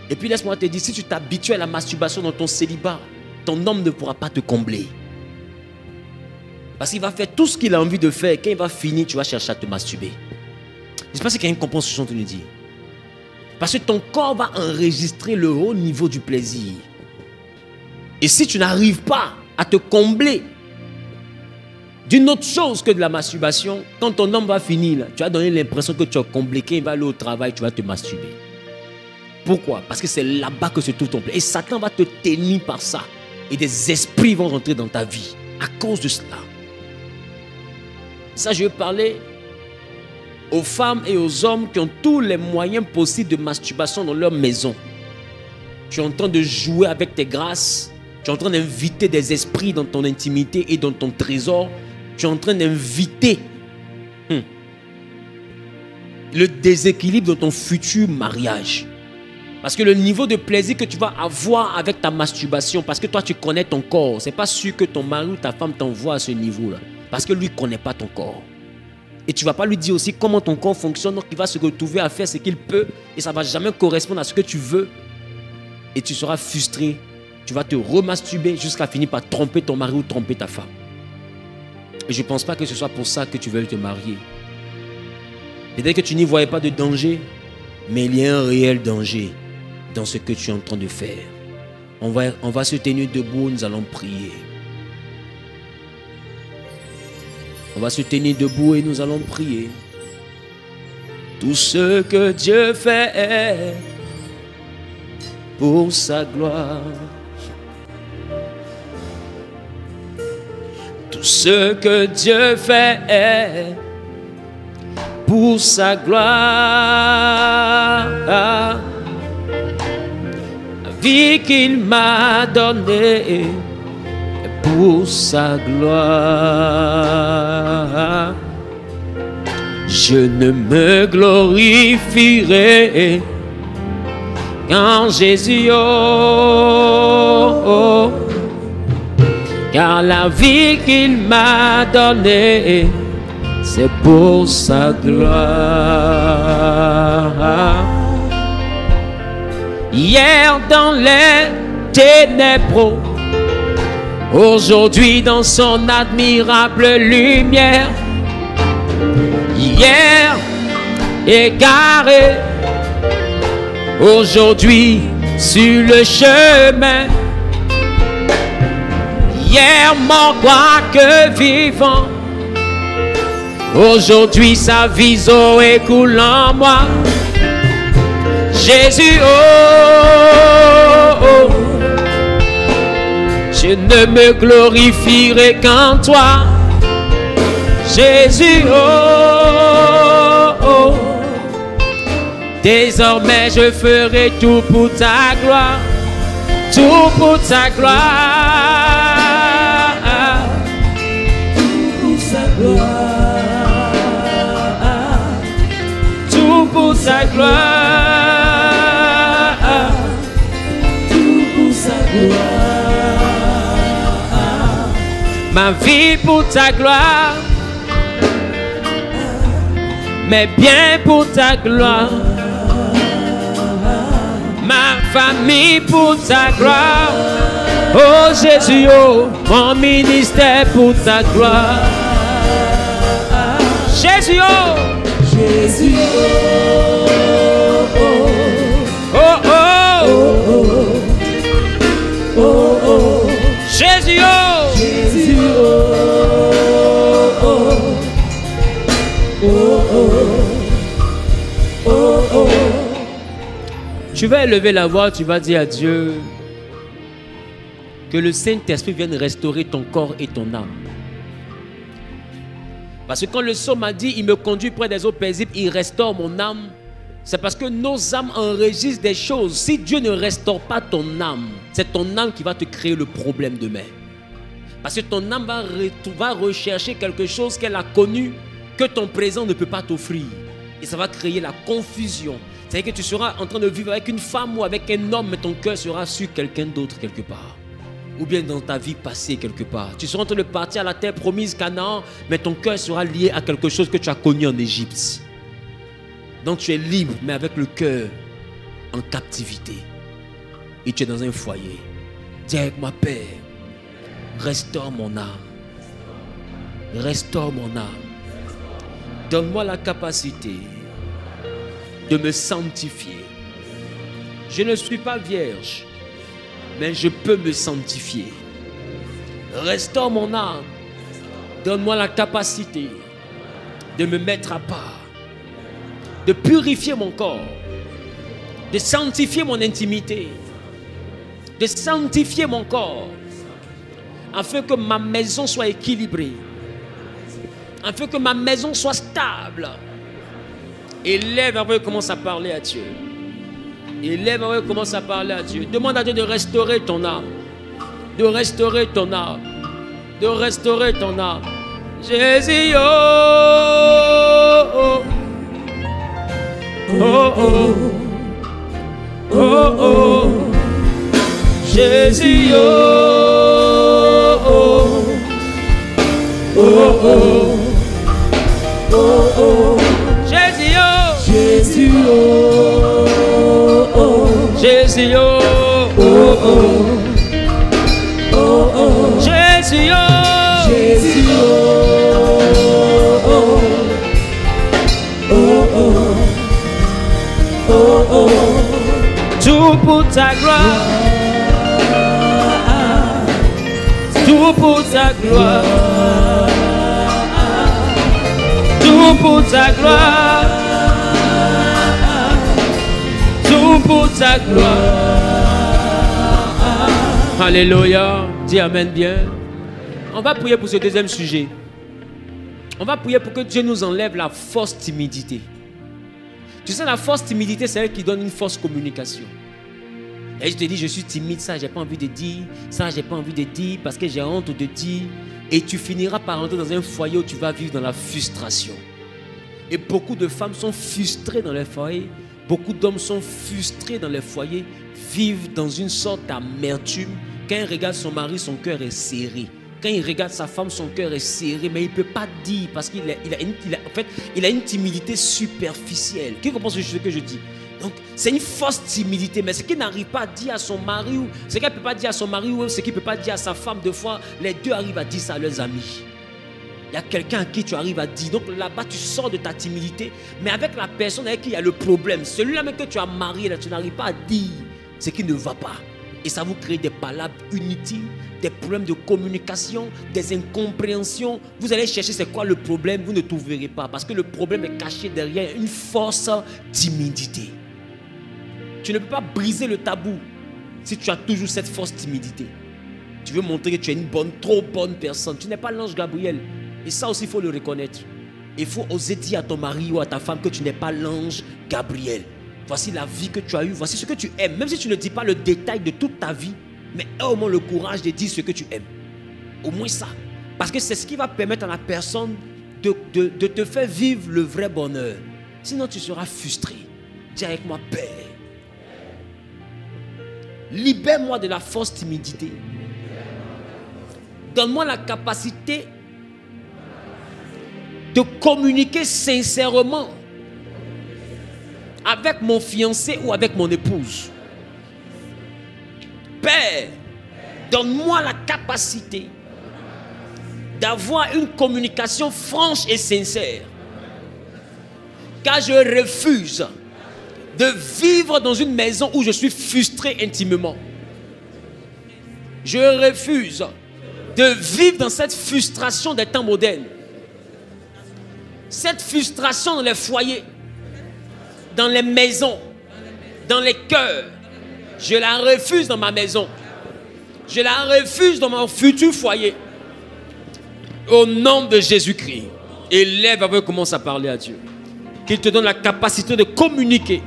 Et puis laisse-moi te dire, si tu t'habitues à la masturbation dans ton célibat, ton homme ne pourra pas te combler. Parce qu'il va faire tout ce qu'il a envie de faire. Quand il va finir, tu vas chercher à te masturber. Je ne sais pas si quelqu'un comprend ce que je suis en train de dire. Parce que ton corps va enregistrer le haut niveau du plaisir. Et si tu n'arrives pas à te combler d'une autre chose que de la masturbation, quand ton homme va finir, là, tu vas donner l'impression que tu as comblé. Quand il va aller au travail, tu vas te masturber. Pourquoi? Parce que c'est là-bas que se trouve ton plaisir. Et Satan va te tenir par ça. Et des esprits vont rentrer dans ta vie à cause de cela. Ça, je veux parler aux femmes et aux hommes qui ont tous les moyens possibles de masturbation dans leur maison. Tu es en train de jouer avec tes grâces. Tu es en train d'inviter des esprits dans ton intimité et dans ton trésor. Tu es en train d'inviter le déséquilibre dans ton futur mariage. Parce que le niveau de plaisir que tu vas avoir avec ta masturbation, parce que toi tu connais ton corps, c'est pas sûr que ton mari ou ta femme t'envoie à ce niveau-là. Parce que lui ne connaît pas ton corps. Et tu ne vas pas lui dire aussi comment ton corps fonctionne, donc il va se retrouver à faire ce qu'il peut et ça ne va jamais correspondre à ce que tu veux. Et tu seras frustré. Tu vas te remasturber jusqu'à finir par tromper ton mari ou tromper ta femme. Et je ne pense pas que ce soit pour ça que tu veux te marier. Peut-être que tu n'y voyais pas de danger, mais il y a un réel danger dans ce que tu es en train de faire. On va se tenir debout, nous allons prier. On va se tenir debout et nous allons prier. Tout ce que Dieu fait pour sa gloire. Tout ce que Dieu fait pour sa gloire. La vie qu'il m'a donnée pour sa gloire. Je ne me glorifierai qu'en Jésus, oh, car la vie qu'il m'a donnée, c'est pour sa gloire. Hier dans les ténèbres, aujourd'hui dans son admirable lumière. Hier égaré, aujourd'hui sur le chemin. Hier mort, quoique vivant. Aujourd'hui sa vision coule en moi. Jésus, oh, oh. Je ne me glorifierai qu'en toi. Jésus, oh, oh. Désormais je ferai tout pour ta gloire. Tout pour ta gloire. Tout pour ta gloire. Tout pour ta gloire. Tout pour ta gloire. Ma vie pour ta gloire. Mais bien pour ta gloire. Ma famille pour ta gloire. Oh Jésus, oh, mon ministère pour ta gloire. Jésus, oh, Jésus, oh, oh, oh, oh, oh, oh, oh. Jésus, oh, Jésus, oh, oh, oh, oh, oh, oh. Tu vas élever la voix, tu vas dire à Dieu que le Saint-Esprit vienne restaurer ton corps et ton âme. Parce que quand le psaume a dit, il me conduit près des eaux paisibles, il restaure mon âme, c'est parce que nos âmes enregistrent des choses. Si Dieu ne restaure pas ton âme, c'est ton âme qui va te créer le problème demain. Parce que ton âme va rechercher quelque chose qu'elle a connu, que ton présent ne peut pas t'offrir. Et ça va créer la confusion. C'est-à-dire que tu seras en train de vivre avec une femme ou avec un homme, mais ton cœur sera sur quelqu'un d'autre quelque part. Ou bien dans ta vie passée quelque part. Tu seras en train de partir à la terre promise Canaan, mais ton cœur sera lié à quelque chose que tu as connu en Égypte. Donc tu es libre, mais avec le cœur en captivité. Et tu es dans un foyer. Dis avec moi, Père, restaure mon âme. Restaure mon âme. Donne-moi la capacité de me sanctifier. Je ne suis pas vierge, mais je peux me sanctifier. Restaure mon âme. Donne-moi la capacité de me mettre à part, de purifier mon corps, de sanctifier mon intimité, de sanctifier mon corps, afin que ma maison soit équilibrée, afin que ma maison soit stable. Élève avant, commence à parler à Dieu. Élève avant, commence à parler à Dieu. Demande à Dieu de restaurer ton âme. De restaurer ton âme. De restaurer ton âme. Jésus, oh, oh, oh, oh, oh, oh. Jésus, oh, oh, oh, oh, oh, oh. Jésus, oh, Jésus, oh, oh, Jésus, oh, oh, oh, oh, oh. Jésus, oh, Jésus, oh, oh, oh, oh, oh, oh. Tout pour ta gloire, tout pour ta gloire. Tout pour ta gloire, tout pour ta gloire. Alléluia. Dis amen bien. On va prier pour ce deuxième sujet. On va prier pour que Dieu nous enlève la fausse timidité. Tu sais, la fausse timidité, c'est elle qui donne une fausse communication. Et je te dis, je suis timide, ça j'ai pas envie de dire, ça j'ai pas envie de dire parce que j'ai honte de dire. Et tu finiras par entrer dans un foyer où tu vas vivre dans la frustration. Et beaucoup de femmes sont frustrées dans les foyers. Beaucoup d'hommes sont frustrés dans les foyers, vivent dans une sorte d'amertume. Quand il regarde son mari, son cœur est serré. Quand il regarde sa femme, son cœur est serré, mais il ne peut pas dire parce qu'il a une timidité superficielle. Qui comprend ce que je dis? Donc, c'est une fausse timidité, mais ce qu'il n'arrive pas à dire à son mari, ou ce qu'elle ne peut pas dire à son mari, ou ce qu'il ne peut pas dire à sa femme, deux fois, les deux arrivent à dire ça à leurs amis. Il y a quelqu'un à qui tu arrives à dire. Donc là-bas, tu sors de ta timidité, mais avec la personne avec qui il y a le problème, celui-là même que tu as marié, là, tu n'arrives pas à dire ce qui ne va pas. Et ça vous crée des palabres inutiles, des problèmes de communication, des incompréhensions. Vous allez chercher c'est quoi le problème, vous ne trouverez pas. Parce que le problème est caché derrière une force timidité. Tu ne peux pas briser le tabou si tu as toujours cette force timidité. Tu veux montrer que tu es une bonne, trop bonne personne. Tu n'es pas l'ange Gabriel. Et ça aussi, il faut le reconnaître. Il faut oser dire à ton mari ou à ta femme que tu n'es pas l'ange Gabriel. Voici la vie que tu as eue, voici ce que tu aimes. Même si tu ne dis pas le détail de toute ta vie, mais aie au moins le courage de dire ce que tu aimes. Au moins ça. Parce que c'est ce qui va permettre à la personne de te faire vivre le vrai bonheur. Sinon tu seras frustré. Dis avec moi, Père, libère-moi de la fausse timidité. Donne-moi la capacité de communiquer sincèrement avec mon fiancé ou avec mon épouse. Père, donne-moi la capacité d'avoir une communication franche et sincère. Car je refuse de vivre dans une maison où je suis frustré intimement. Je refuse de vivre dans cette frustration des temps modernes. Cette frustration dans les foyers, dans les maisons, dans les cœurs. Je la refuse dans ma maison. Je la refuse dans mon futur foyer. Au nom de Jésus-Christ. Élève avec eux, commence à parler à Dieu. Qu'il te donne la capacité de communiquer,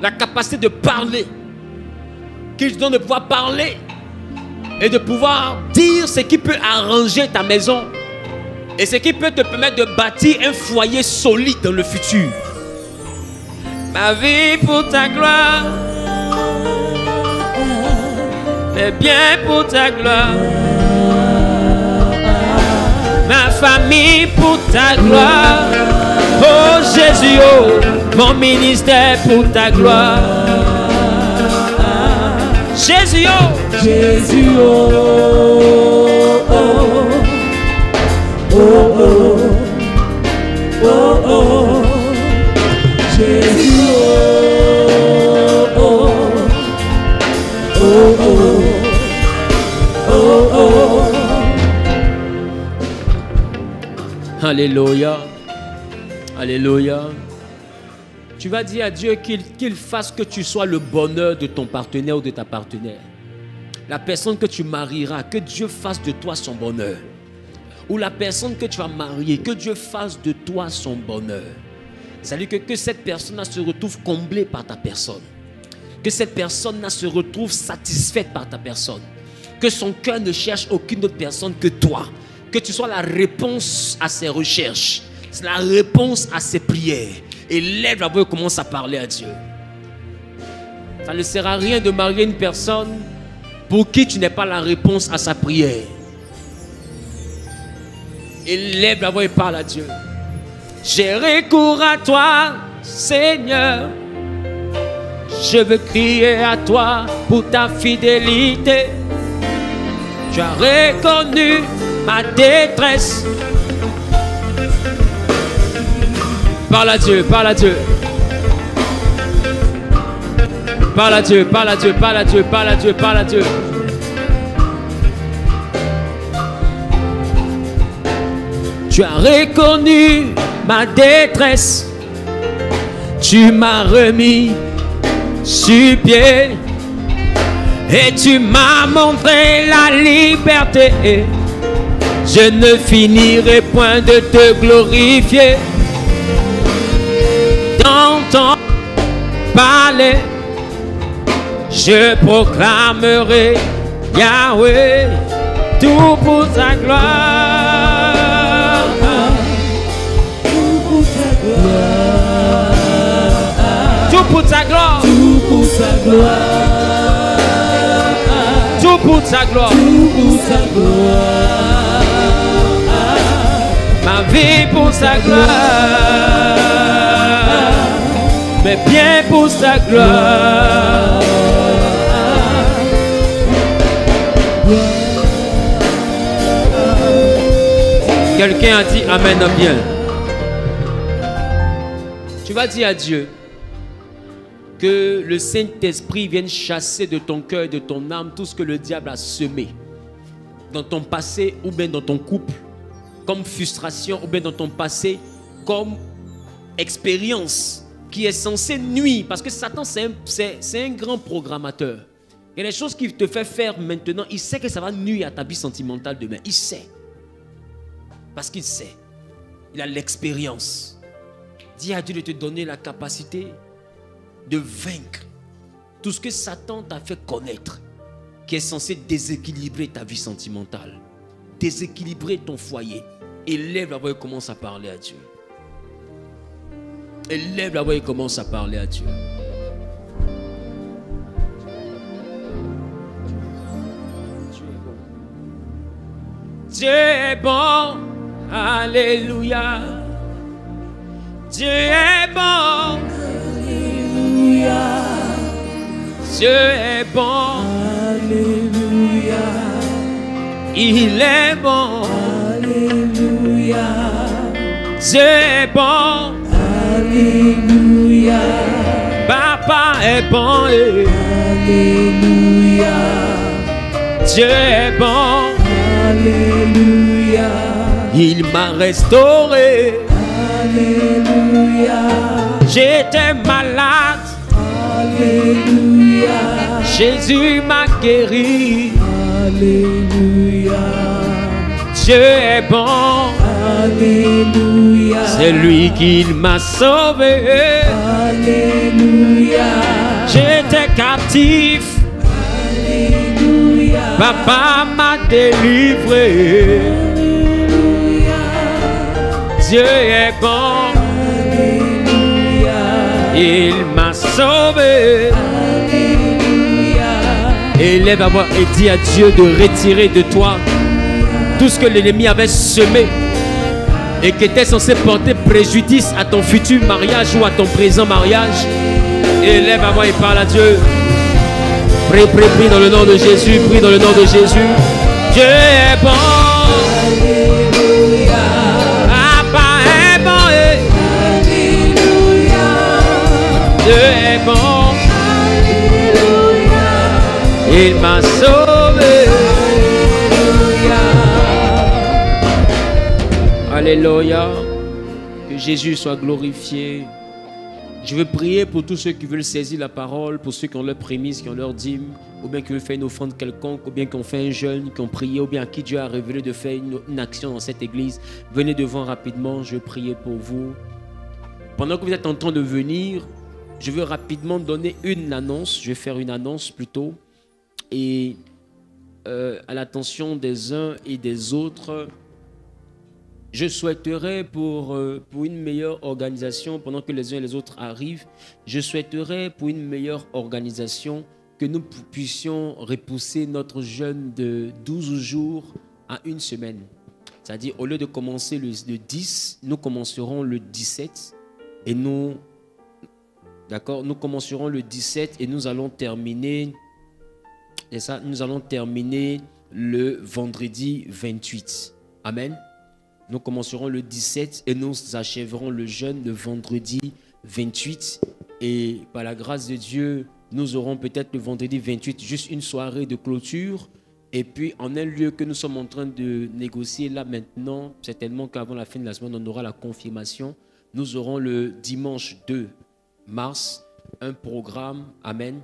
la capacité de parler. Qu'il te donne de pouvoir parler et de pouvoir dire ce qui peut arranger ta maison et ce qui peut te permettre de bâtir un foyer solide dans le futur. Ma vie pour ta gloire, mais bien pour ta gloire. Ma famille pour ta gloire. Oh Jésus, oh, mon ministère pour ta gloire. Jésus, oh, Jésus, oh, oh, oh, oh, oh, oh, Jésus, oh, oh, oh, oh, oh, oh. Alléluia. Alléluia. Tu vas dire à Dieu qu'il fasse que tu sois le bonheur de ton partenaire ou de ta partenaire. La personne que tu marieras, que Dieu fasse de toi son bonheur. Ou la personne que tu vas marier, que Dieu fasse de toi son bonheur. C'est-à-dire que cette personne se retrouve comblée par ta personne. Que cette personne se retrouve satisfaite par ta personne. Que son cœur ne cherche aucune autre personne que toi. Que tu sois la réponse à ses recherches. C'est la réponse à ses prières. Et lève la voix et commence à parler à Dieu. Ça ne sert à rien de marier une personne pour qui tu n'es pas la réponse à sa prière. Et lève la voix et parle à Dieu. J'ai recours à toi, Seigneur. Je veux crier à toi pour ta fidélité. Tu as reconnu ma détresse. Parle à Dieu, parle à Dieu. Parle à Dieu, parle à Dieu, parle à Dieu, parle à Dieu, parle à Dieu. Tu as reconnu ma détresse. Tu m'as remis sur pied. Et tu m'as montré la liberté. Je ne finirai point de te glorifier. Dans ton palais, je proclamerai Yahweh, tout pour ta gloire. Tout pour ta gloire. Tout pour ta gloire. Tout pour ta gloire. Tout pour ta gloire. Tout pour ta gloire. Ma vie pour sa gloire. Mais bien pour sa gloire. Quelqu'un a dit Amen bien. Tu vas dire à Dieu Que le Saint-Esprit vienne chasser de ton cœur et de ton âme tout ce que le diable a semé dans ton passé ou bien dans ton couple, comme frustration ou bien dans ton passé, comme expérience qui est censée nuire. Parce que Satan, c'est un grand programmateur. Il y a des choses qu'il te fait faire maintenant, il sait que ça va nuire à ta vie sentimentale demain. Il sait. Parce qu'il sait. Il a l'expérience. Dis à Dieu de te donner la capacité de vaincre tout ce que Satan t'a fait connaître, qui est censé déséquilibrer ta vie sentimentale, déséquilibrer ton foyer. Élève la voix et commence à parler à Dieu. Élève la voix et commence à parler à Dieu. Dieu est bon, alléluia. Dieu est bon, alléluia. Dieu est bon, alléluia. Il est bon, alléluia. Dieu est bon, alléluia. Papa est bon, alléluia. Dieu est bon, alléluia. Il m'a restauré, alléluia. J'étais malade, alléluia. Jésus m'a guéri, alléluia. Dieu est bon, alléluia. C'est lui qui m'a sauvé, alléluia. J'étais captif, alléluia. Papa m'a délivré, alléluia. Dieu est bon, alléluia. Il m'a sauvé, alléluia. Élève la voix et dis à Dieu de retirer de toi tout ce que l'ennemi avait semé et qui était censé porter préjudice à ton futur mariage ou à ton présent mariage. Élève la voix et parle à Dieu. Prie, prie, prie dans le nom de Jésus. Prie dans le nom de Jésus. Dieu est bon, alléluia. Papa est bon, alléluia. Dieu est bon, alléluia. Il m'a sauvé, alléluia. Que Jésus soit glorifié. Je veux prier pour tous ceux qui veulent saisir la parole, pour ceux qui ont leur prémisse, qui ont leur dîme, ou bien qui veulent faire une offrande quelconque, ou bien qui ont fait un jeûne, qui ont prié, ou bien à qui Dieu a révélé de faire une action dans cette église. Venez devant rapidement, je veux prier pour vous. Pendant que vous êtes en train de venir, je veux rapidement donner une annonce. Je vais faire une annonce plutôt. Et à l'attention des uns et des autres, je souhaiterais pour une meilleure organisation, pendant que les uns et les autres arrivent, je souhaiterais pour une meilleure organisation que nous puissions repousser notre jeûne de 12 jours à une semaine. C'est-à-dire, au lieu de commencer le 10, nous commencerons le 17 et nous commencerons le 17 et nous allons terminer, et ça, nous allons terminer le vendredi 28. Amen. Nous commencerons le 17 et nous achèverons le jeûne le vendredi 28. Et par la grâce de Dieu, nous aurons peut-être le vendredi 28 juste une soirée de clôture. Et puis en un lieu que nous sommes en train de négocier là maintenant, certainement qu'avant la fin de la semaine, on aura la confirmation. Nous aurons le dimanche 2 mars un programme, amen,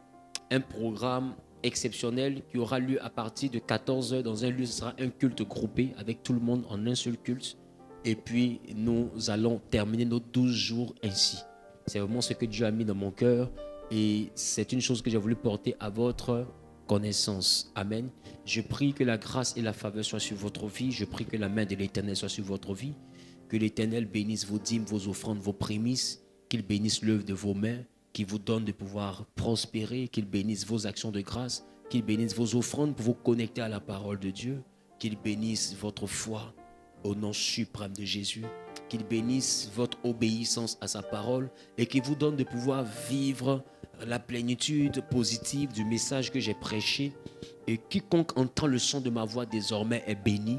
un programme exceptionnel qui aura lieu à partir de 14h dans un lieu. Ce sera un culte groupé avec tout le monde en un seul culte. Et puis nous allons terminer nos 12 jours ainsi. C'est vraiment ce que Dieu a mis dans mon cœur et c'est une chose que j'ai voulu porter à votre connaissance. Amen. Je prie que la grâce et la faveur soient sur votre vie. Je prie que la main de l'Éternel soit sur votre vie. Que l'Éternel bénisse vos dîmes, vos offrandes, vos prémices. Qu'il bénisse l'œuvre de vos mains. Qu'il vous donne de pouvoir prospérer, qu'il bénisse vos actions de grâce, qu'il bénisse vos offrandes pour vous connecter à la parole de Dieu, qu'il bénisse votre foi au nom suprême de Jésus, qu'il bénisse votre obéissance à sa parole et qu'il vous donne de pouvoir vivre la plénitude positive du message que j'ai prêché. Et quiconque entend le son de ma voix désormais est béni.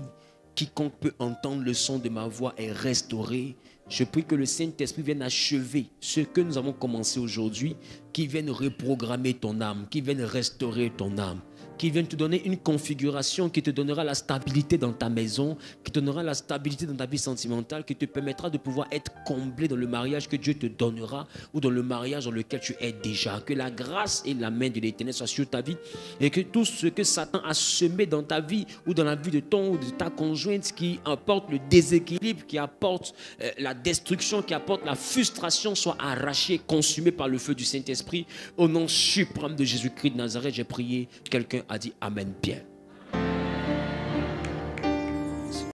Quiconque peut entendre le son de ma voix est restauré. Je prie que le Saint-Esprit vienne achever ce que nous avons commencé aujourd'hui, qui vienne reprogrammer ton âme, qui vienne restaurer ton âme, qui vienne te donner une configuration qui te donnera la stabilité dans ta maison, qui te donnera la stabilité dans ta vie sentimentale, qui te permettra de pouvoir être comblé dans le mariage que Dieu te donnera ou dans le mariage dans lequel tu es déjà. Que la grâce et la main de l'Éternel soient sur ta vie et que tout ce que Satan a semé dans ta vie ou dans la vie de ton ou de ta conjointe qui apporte le déséquilibre, qui apporte la destruction, qui apporte la frustration soit arraché, consumé par le feu du Saint-Esprit. Au nom suprême de Jésus-Christ de Nazareth, j'ai prié. Quelqu'un a dit Amen, Pierre.